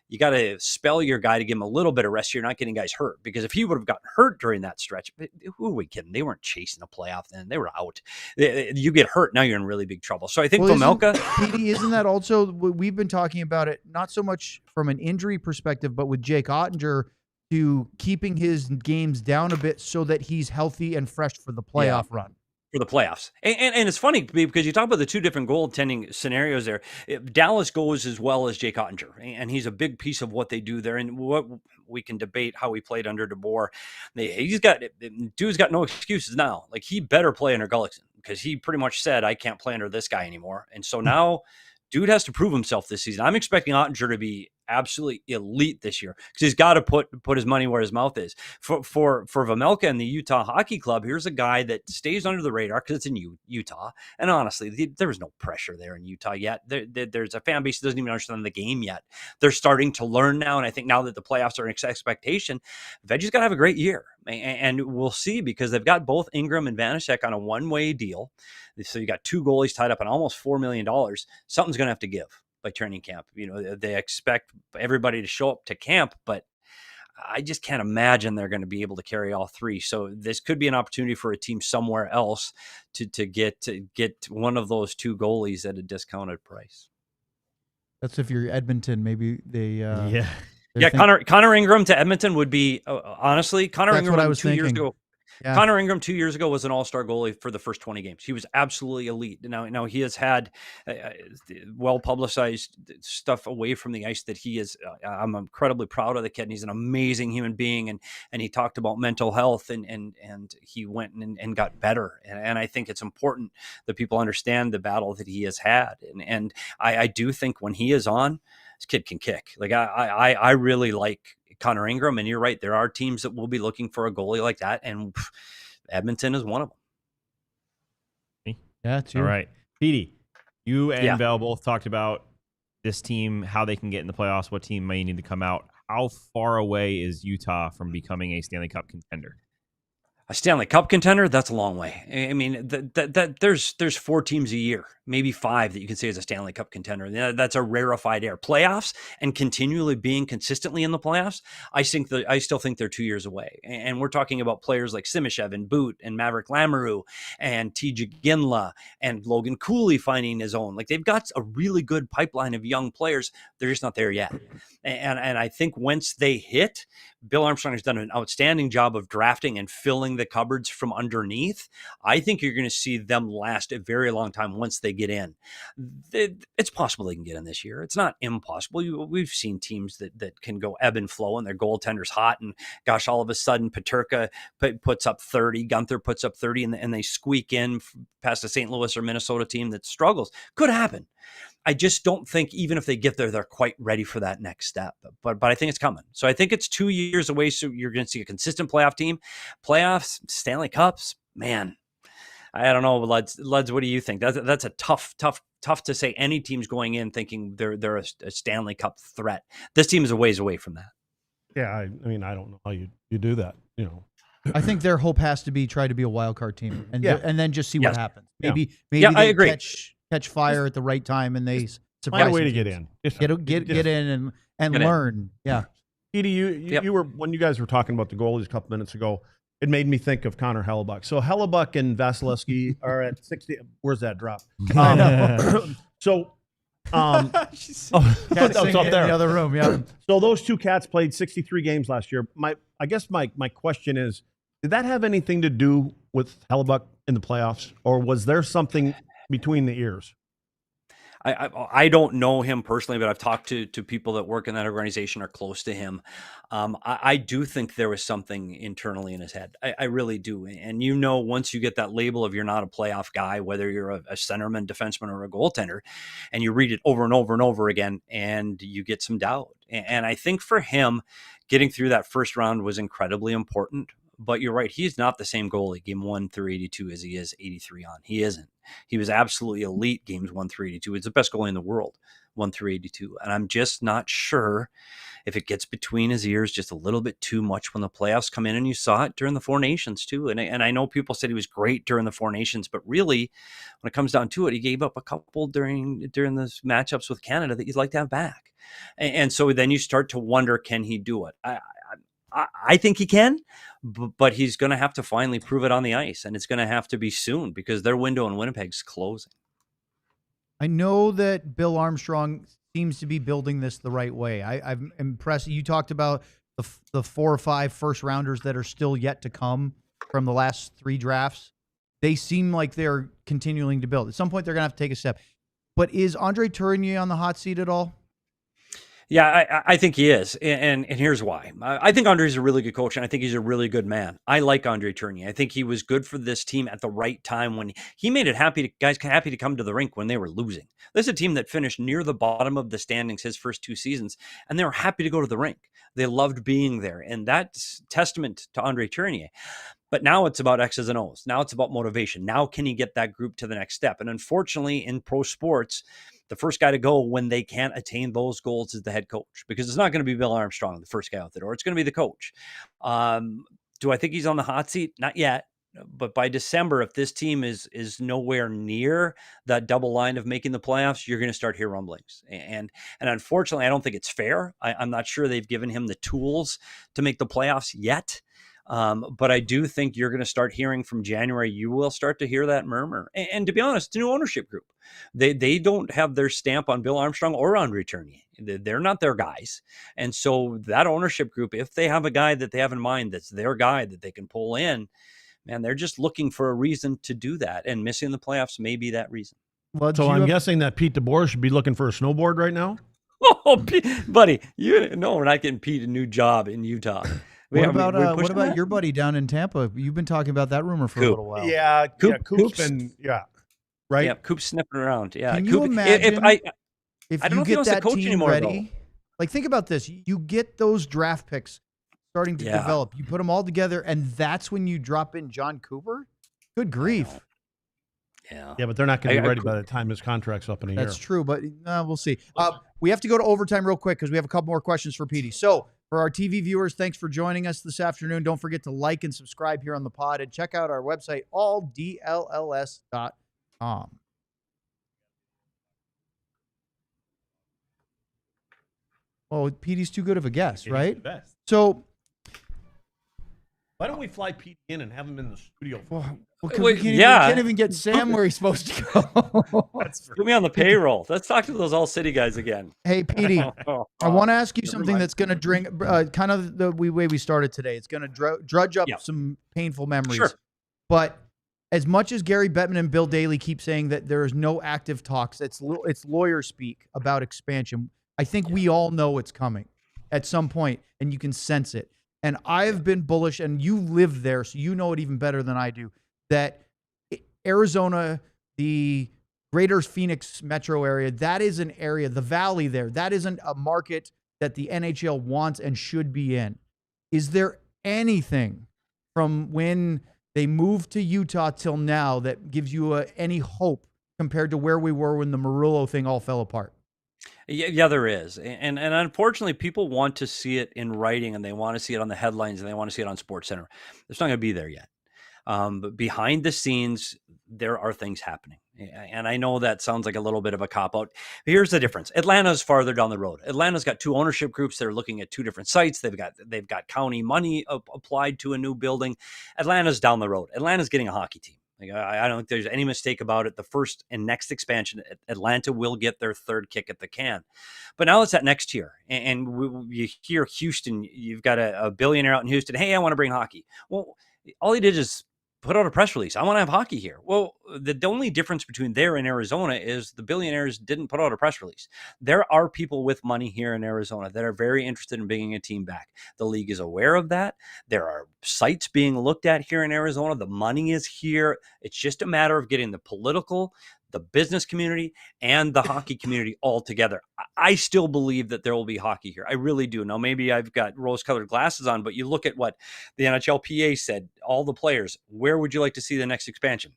You got to spell your guy to give him a little bit of rest so you're not getting guys hurt. Because if he would have gotten hurt during that stretch, who are we kidding? They weren't chasing a playoff then. They were out. You get hurt, now you're in really big trouble. So I think Vejmelka... Petey, isn't that also, we've been talking about it, not so much from an injury perspective, but with Jake Ottinger, to keeping his games down a bit so that he's healthy and fresh for the playoff run. For the playoffs. And it's funny because you talk about the two different goaltending scenarios there. Dallas goes as well as Jake Ottinger, and he's a big piece of what they do there. And what we can debate how he played under DeBoer. Dude's got no excuses now. Like, he better play under Gullickson, because he pretty much said, I can't play under this guy anymore. And so now dude has to prove himself this season. I'm expecting Ottinger to be absolutely elite this year, because he's got to put his money where his mouth is. For Vejmelka and the Utah Hockey Club, here's a guy that stays under the radar because it's in Utah. And honestly, there was no pressure there in Utah yet. There's a fan base that doesn't even understand the game yet. They're starting to learn now, and I think now that the playoffs are an expectation, Veggie's got to have a great year. And we'll see, because they've got both Ingram and Vanacek on a one-way deal. So you got two goalies tied up on almost $4 million. Something's going to have to give by training camp. You know, they expect everybody to show up to camp, but I just can't imagine they're going to be able to carry all three. So this could be an opportunity for a team somewhere else to get one of those two goalies at a discounted price. That's if you're Edmonton, maybe they Connor Ingram to Edmonton would be honestly, Connor Ingram 2 years ago. Yeah. Connor Ingram 2 years ago was an all-star goalie for the first 20 games. He was absolutely elite. Now he has had well-publicized stuff away from the ice that he is. I'm incredibly proud of the kid, and he's an amazing human being. And he talked about mental health, and he went and got better. And I think it's important that people understand the battle that he has had. And I do think when he is on, this kid can kick. Like I really like Connor Ingram, and you're right. There are teams that will be looking for a goalie like that, and Edmonton is one of them. Yeah, too. All right. Petey, you and Belle both talked about this team, how they can get in the playoffs, what team may need to come out. How far away is Utah from becoming a Stanley Cup contender? A Stanley Cup contender, that's a long way. I mean, there's 4 teams a year, maybe 5 that you can say is a Stanley Cup contender. That's a rarefied air. Playoffs and continually being consistently in the playoffs, I still think they're 2 years away. And we're talking about players like Simishev and Boot and Maverick Lamoureux and T.J. Ginla and Logan Cooley finding his own. Like, they've got a really good pipeline of young players. They're just not there yet. And I think once they hit, Bill Armstrong has done an outstanding job of drafting and filling the cupboards from underneath. I think you're going to see them last a very long time once they get in. It's possible they can get in this year. It's not impossible. We've seen teams that can go ebb and flow, and their goaltender's hot, and gosh, all of a sudden Peterka puts up 30, Guenther puts up 30, and they squeak in past a St. Louis or Minnesota team that struggles. Could happen. I just don't think even if they get there, they're quite ready for that next step. But I think it's coming. So I think it's 2 years away. So you're going to see a consistent playoff team. Playoffs, Stanley Cups, man. I don't know, Luds, what do you think? That's a tough to say. Any team's going in thinking they're a Stanley Cup threat. This team is a ways away from that. Yeah, I mean, I don't know how you do that. You know, I think their hope has to be try to be a wild card team, and then just see what happens. Maybe I agree. Catch fire at the right time, and they surprise. Find a way to get in. Get in and learn. Yeah. Petey, you were, when you guys were talking about the goalies a couple minutes ago, it made me think of Connor Hellebuck. So Hellebuck and Vasilevsky are at 60. Where's that drop? So Cat's singing up there in the other room. Yeah. So those two cats played 63 games last year. I guess my question is, did that have anything to do with Hellebuck in the playoffs, or was there something between the ears? I don't know him personally, but I've talked to people that work in that organization or close to him. I do think there was something internally in his head. I really do. And once you get that label of you're not a playoff guy, whether you're a centerman, defenseman, or a goaltender, and you read it over and over and over again, and you get some doubt. And I think for him, getting through that first round was incredibly important. But you're right. He's not the same goalie game 1 through 82 as he is 83 on. He isn't. He was absolutely elite games 1 through 82. He's the best goalie in the world, 1 through 82. And I'm just not sure if it gets between his ears just a little bit too much when the playoffs come in. And you saw it during the Four Nations too. And I know people said he was great during the Four Nations, but really when it comes down to it, he gave up a couple during those matchups with Canada that you'd like to have back. And so then you start to wonder, can he do it? I think he can, but he's going to have to finally prove it on the ice, and it's going to have to be soon because their window in Winnipeg's closing. I know that Bill Armstrong seems to be building this the right way. I'm impressed. You talked about the 4 or 5 first rounders that are still yet to come from the last 3 drafts. They seem like they're continuing to build. At some point, they're going to have to take a step. But is Andre Tourigny on the hot seat at all? Yeah, I think he is. And here's why. I think Andre's a really good coach, and I think he's a really good man. I like Andre Tourigny. I think he was good for this team at the right time when he made it guys happy to come to the rink when they were losing. This is a team that finished near the bottom of the standings his first 2 seasons, and they were happy to go to the rink. They loved being there, and that's testament to Andre Tourigny. But now it's about X's and O's. Now it's about motivation. Now can he get that group to the next step? And unfortunately, in pro sports, the first guy to go when they can't attain those goals is the head coach, because it's not going to be Bill Armstrong, the first guy out the door. It's going to be the coach. Do I think he's on the hot seat? Not yet. But by December, if this team is nowhere near that double line of making the playoffs, you're going to start hear rumblings. And unfortunately, I don't think it's fair. I'm not sure they've given him the tools to make the playoffs yet. But I do think you're going to start hearing from January. You will start to hear that murmur. And to be honest, it's a new ownership group. They don't have their stamp on Bill Armstrong or Andre Tourigny. They're not their guys. And so that ownership group, if they have a guy that they have in mind that's their guy that they can pull in, man, they're just looking for a reason to do that, and missing the playoffs may be that reason. Well, So I'm guessing that Pete DeBoer should be looking for a snowboard right now. Oh, buddy, no, we're not getting Pete a new job in Utah. What about your buddy down in Tampa? You've been talking about that rumor for a little while. Yeah, Coop's been right. Yeah, Coop's sniffing around. Yeah, Can you imagine if I don't know if he wants to coach anymore, ready? Like, think about this: you get those draft picks starting to develop. You put them all together, and that's when you drop in John Cooper. Good grief! Yeah, but they're not going to be ready by the time his contract's up in a year. That's true, but we'll see. We have to go to overtime real quick because we have a couple more questions for Petey. So, for our TV viewers, thanks for joining us this afternoon. Don't forget to like and subscribe here on the pod, and check out our website, alldlls.com. Oh, Petey's too good of a guest, right? So, why don't we fly Pete in and have him in the studio? We can't even get Sam where he's supposed to go. Put me on the payroll. Let's talk to those All City guys again. Hey, Petey, I want to ask you something that's going to drink kind of the way we started today. It's going to drudge up some painful memories. Sure. But as much as Gary Bettman and Bill Daly keep saying that there is no active talks, it's lawyer speak about expansion. I think we all know it's coming at some point, and you can sense it. And I've been bullish, and you live there, so you know it even better than I do, that Arizona, the greater Phoenix metro area, that is an area, the valley there, that isn't a market that the NHL wants and should be in. Is there anything from when they moved to Utah till now that gives you any hope compared to where we were when the Murillo thing all fell apart? Yeah, there is. And unfortunately, people want to see it in writing, and they want to see it on the headlines, and they want to see it on SportsCenter. It's not going to be there yet. But behind the scenes, there are things happening. And I know that sounds like a little bit of a cop-out. Here's the difference. Atlanta's farther down the road. Atlanta's got two ownership groups that are looking at two different sites. They've got county money applied to a new building. Atlanta's down the road. Atlanta's getting a hockey team. I don't think there's any mistake about it. The first and next expansion, Atlanta will get their third kick at the can. But now it's that next tier. And you hear Houston, you've got a billionaire out in Houston. Hey, I want to bring hockey. Well, all he did is put out a press release. I want to have hockey here. Well, the only difference between there and Arizona is the billionaires didn't put out a press release. There are people with money here in Arizona that are very interested in bringing a team back. The league is aware of that. There are sites being looked at here in Arizona. The money is here. It's just a matter of getting the political, the business community, and the hockey community all together. I still believe that there will be hockey here. I really do. Now, maybe I've got rose-colored glasses on, but you look at what the NHLPA said, all the players, where would you like to see the next expansion?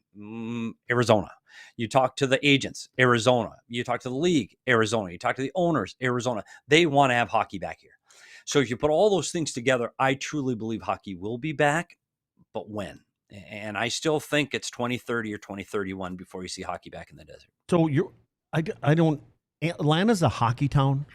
Arizona. You talk to the agents, Arizona. You talk to the league, Arizona. You talk to the owners, Arizona. They want to have hockey back here. So if you put all those things together, I truly believe hockey will be back, but when? And I still think it's 2030 or 2031 before you see hockey back in the desert. So Atlanta's a hockey town?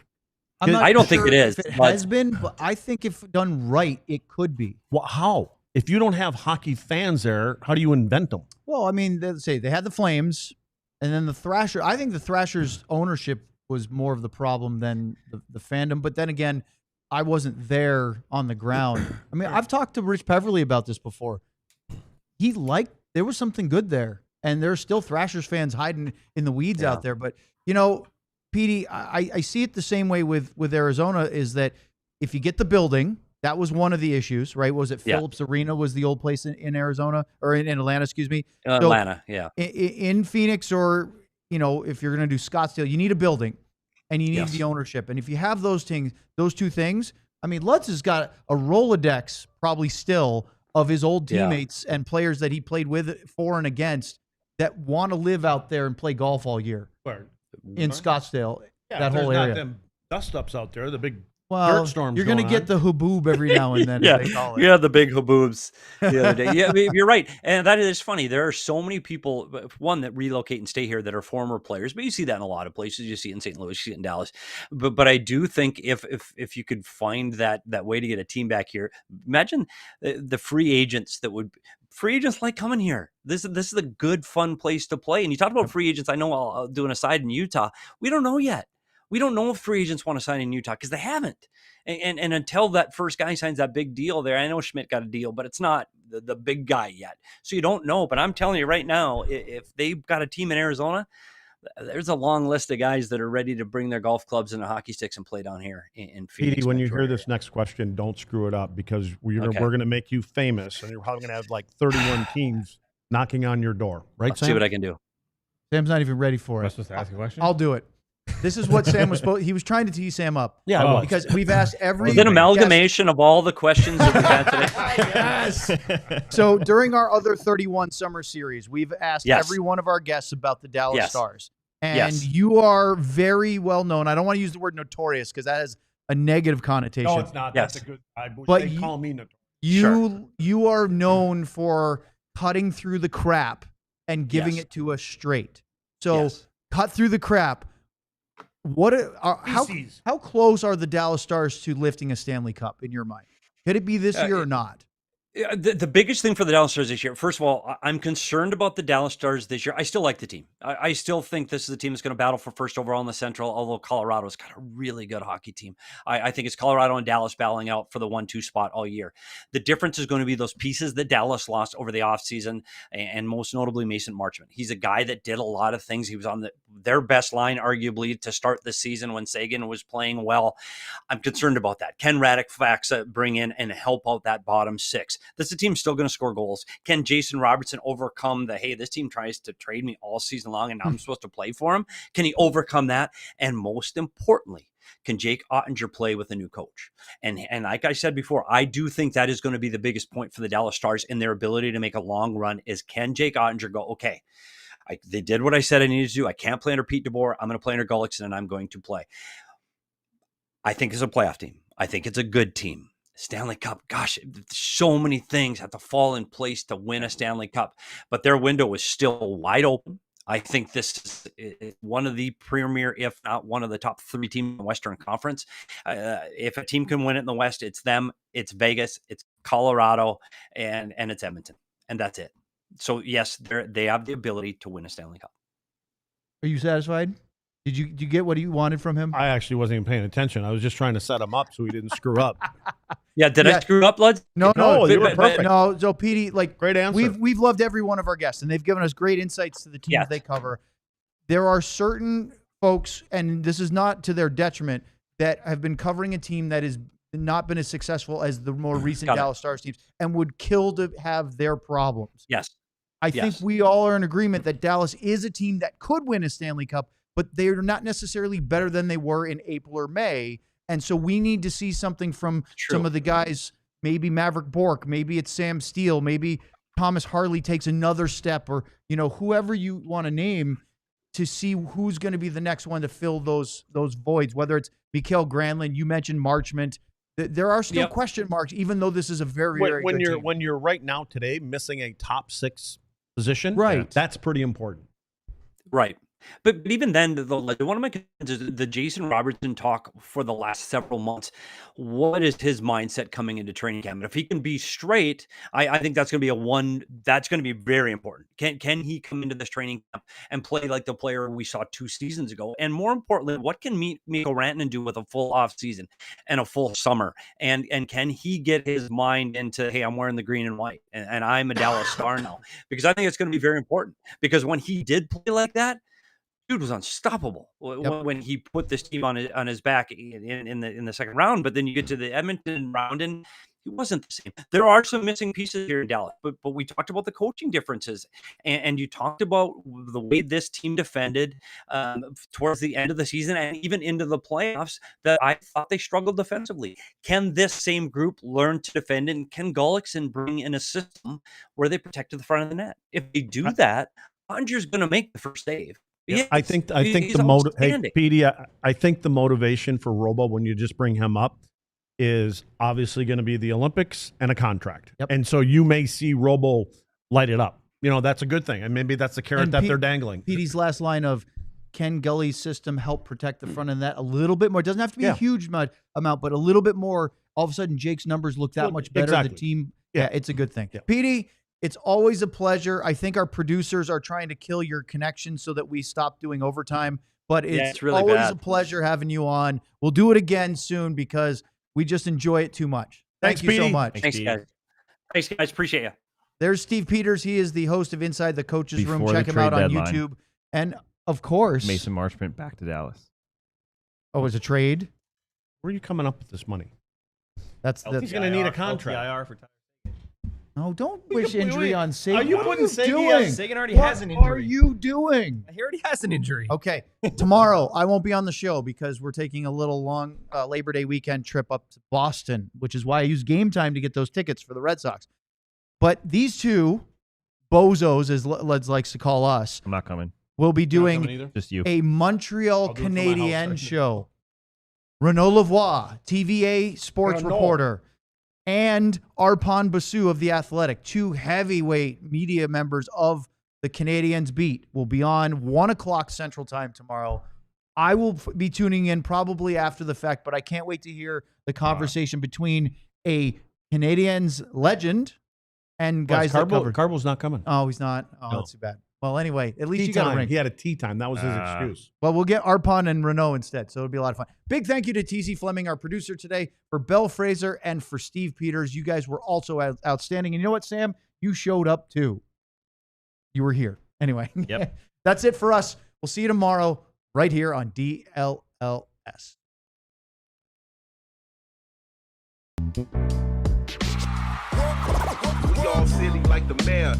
I don't think it is. It has been, but I think if done right, it could be. Well, how? If you don't have hockey fans there, how do you invent them? Well, I mean, they had the Flames, and then the Thrasher. I think the Thrashers' ownership was more of the problem than the fandom. But then again, I wasn't there on the ground. I mean, I've talked to Rich Peverly about this before. There was something good there, and there's still Thrashers fans hiding in the weeds out there. But, Petey, I see it the same way with Arizona, is that if you get the building, that was one of the issues, right? Was it Phillips Arena was the old place in Arizona, or in Atlanta, excuse me? Atlanta, yeah. In Phoenix, or, if you're going to do Scottsdale, you need a building, and you need the ownership. And if you have those two things, I mean, Lutz has got a Rolodex probably still of his old teammates and players that he played with, for and against, that want to live out there and play golf all year in Scottsdale, that whole area. Not them dust-ups out there, the big dirt storms. You're going to get the haboob every now and then, as they call it. Yeah, the big haboobs the other day. Yeah, you're right. And that is funny. There are so many people, one, that relocate and stay here that are former players, but you see that in a lot of places. You see it in St. Louis, you see it in Dallas. But I do think if you could find that way to get a team back here, imagine the free agents free agents like coming here. This is a good, fun place to play. And you talked about free agents. I know I'll do an aside in Utah. We don't know yet. We don't know if free agents want to sign in Utah because they haven't. And until that first guy signs that big deal there, I know Schmidt got a deal, but it's not the big guy yet. So you don't know. But I'm telling you right now, if they've got a team in Arizona, there's a long list of guys that are ready to bring their golf clubs and hockey sticks and play down here in Phoenix. Petey, when you hear this next question, don't screw it up, because we're going to make you famous, and you're probably going to have like 31 teams knocking on your door. Right, Sam? See what I can do. Sam's not even ready for Am I it. supposed to ask a question? I'll do it. This is what Sam was supposed. He was trying to tease Sam up. Yeah, I was. Because we've asked every. It's an amalgamation of all the questions that we've had today. Yes. So during our other 31 summer series, we've asked every one of our guests about the Dallas Stars. And you are very well known. I don't want to use the word notorious because that has a negative connotation. No, it's not. That's a good. But they call me notorious. You are known for cutting through the crap and giving it to us straight. So cut through the crap. How close are the Dallas Stars to lifting a Stanley Cup in your mind? Could it be this year or not? The biggest thing for the Dallas Stars this year, first of all, I'm concerned about the Dallas Stars this year. I still like the team. I still think this is the team that's going to battle for first overall in the Central, although Colorado's got a really good hockey team. I think it's Colorado and Dallas battling out for the 1-2 spot all year. The difference is going to be those pieces that Dallas lost over the offseason, and most notably Mason Marchment. He's a guy that did a lot of things. He was on their best line, arguably, to start the season when Sagan was playing well. I'm concerned about that. Can Radek bring in and help out that bottom six? This team's still going to score goals. Can Jason Robertson overcome hey, this team tries to trade me all season long and now I'm supposed to play for him? Can he overcome that? And most importantly, can Jake Ottinger play with a new coach? And like I said before, I do think that is going to be the biggest point for the Dallas Stars in their ability to make a long run is, can Jake Ottinger go, okay, they did what I said I needed to do. I can't play under Pete DeBoer. I'm going to play under Gullickson, and I'm going to play. I think it's a playoff team. I think it's a good team. Stanley Cup, gosh, so many things have to fall in place to win a Stanley Cup, but their window is still wide open. I think this is one of the premier, if not one of the top 3 teams in the Western Conference. If a team can win it in the West, it's them, it's Vegas, it's Colorado, and it's Edmonton, and that's it. So yes, they have the ability to win a Stanley Cup. Are you satisfied? Did you get what you wanted from him? I actually wasn't even paying attention. I was just trying to set him up so he didn't screw up. Did I screw up, Luds? No, you were perfect. No, so Petey, great answer. We've loved every one of our guests, and they've given us great insights to the teams they cover. There are certain folks, and this is not to their detriment, that have been covering a team that has not been as successful as the more recent Dallas Stars teams and would kill to have their problems. Yes. I think we all are in agreement that Dallas is a team that could win a Stanley Cup, but they're not necessarily better than they were in April or May. And so we need to see something from some of the guys, maybe Maverick Bourque, maybe it's Sam Steele, maybe Thomas Harley takes another step, or, whoever you want to name, to see who's going to be the next one to fill those voids, whether it's Mikael Granlund, you mentioned Marchment. There are still question marks, even though this is a very good team. When you're right now today missing a top 6 position, right? That's pretty important. Right. But even then, one of my concerns is the Jason Robertson talk for the last several months. What is his mindset coming into training camp? And if he can be straight, I think that's going to be that's going to be very important. Can he come into this training camp and play like the player we saw 2 seasons ago? And more importantly, what can Mikko do with a full off season and a full summer? And can he get his mind into, hey, I'm wearing the green and white and I'm a Dallas Star now? Because I think it's going to be very important, because when he did play like that, dude was unstoppable when he put this team on his back in the second round. But then you get to the Edmonton round and he wasn't the same. There are some missing pieces here in Dallas, but we talked about the coaching differences, and you talked about the way this team defended towards the end of the season and even into the playoffs, that I thought they struggled defensively. Can this same group learn to defend, and can Gullickson bring in a system where they protected the front of the net? If they do that, Ottinger's going to make the first save. Yeah, I think the Petey, I think the motivation for Robo, when you just bring him up, is obviously going to be the Olympics and a contract. And so you may see Robo light it up. That's a good thing. And maybe that's the carrot that they're dangling. Petey's last line of, can Gully's system help protect the front of that a little bit more? It doesn't have to be a huge amount, but a little bit more. All of a sudden, Jake's numbers look that much better. Exactly. The team, it's a good thing. Petey, it's always a pleasure. I think our producers are trying to kill your connection so that we stop doing overtime. but it's, it's really always bad. a pleasure having you on. We'll do it again soon because we just enjoy it too much. Thank Thanks, you so Petey. much. Thanks, guys. Thanks, guys. Appreciate you. There's Steve Peters. He is the host of Inside the Coaches Room. Before Check the him out trade on deadline. YouTube. And of course, Mason Marchment back to Dallas. Oh, it's a trade. Where are you coming up with this money? That's the. He's going to need a contract. LTIR for No, don't wish injury on Sagan. Are you What putting you Sagan- doing? Sagan already What has an injury. are you doing? He already has an injury. Okay, tomorrow I won't be on the show because we're taking a little long Labor Day weekend trip up to Boston, which is why I use Game Time to get those tickets for the Red Sox. But these two bozos, as Leds likes to call us, I'm not coming. will be You're not coming doing either? Just you. a Montreal I'll do it from my Canadian house. show. Renaud Lavoie, TVA sports Renaud. reporter, and Arpon Basu of The Athletic, two heavyweight media members of the Canadiens beat, will be on 1 o'clock Central Time tomorrow. I will be tuning in probably after the fact, but I can't wait to hear the conversation between a Canadiens legend and guys that cover. Carbo's not coming. Oh, he's not. Oh, No. that's too bad. Well, anyway, at least Tea you got a time. ring. He had a tea time. That was his excuse. Well, we'll get Arpon and Renault instead, so it'll be a lot of fun. Big thank you to TC Fleming, our producer today, for Belle Fraser and for Steve Peters. You guys were also outstanding. And you know what, Sam? You showed up too. You were here. Anyway, Yep. That's it for us. We'll see you tomorrow right here on DLLS. We all silly like the mayor.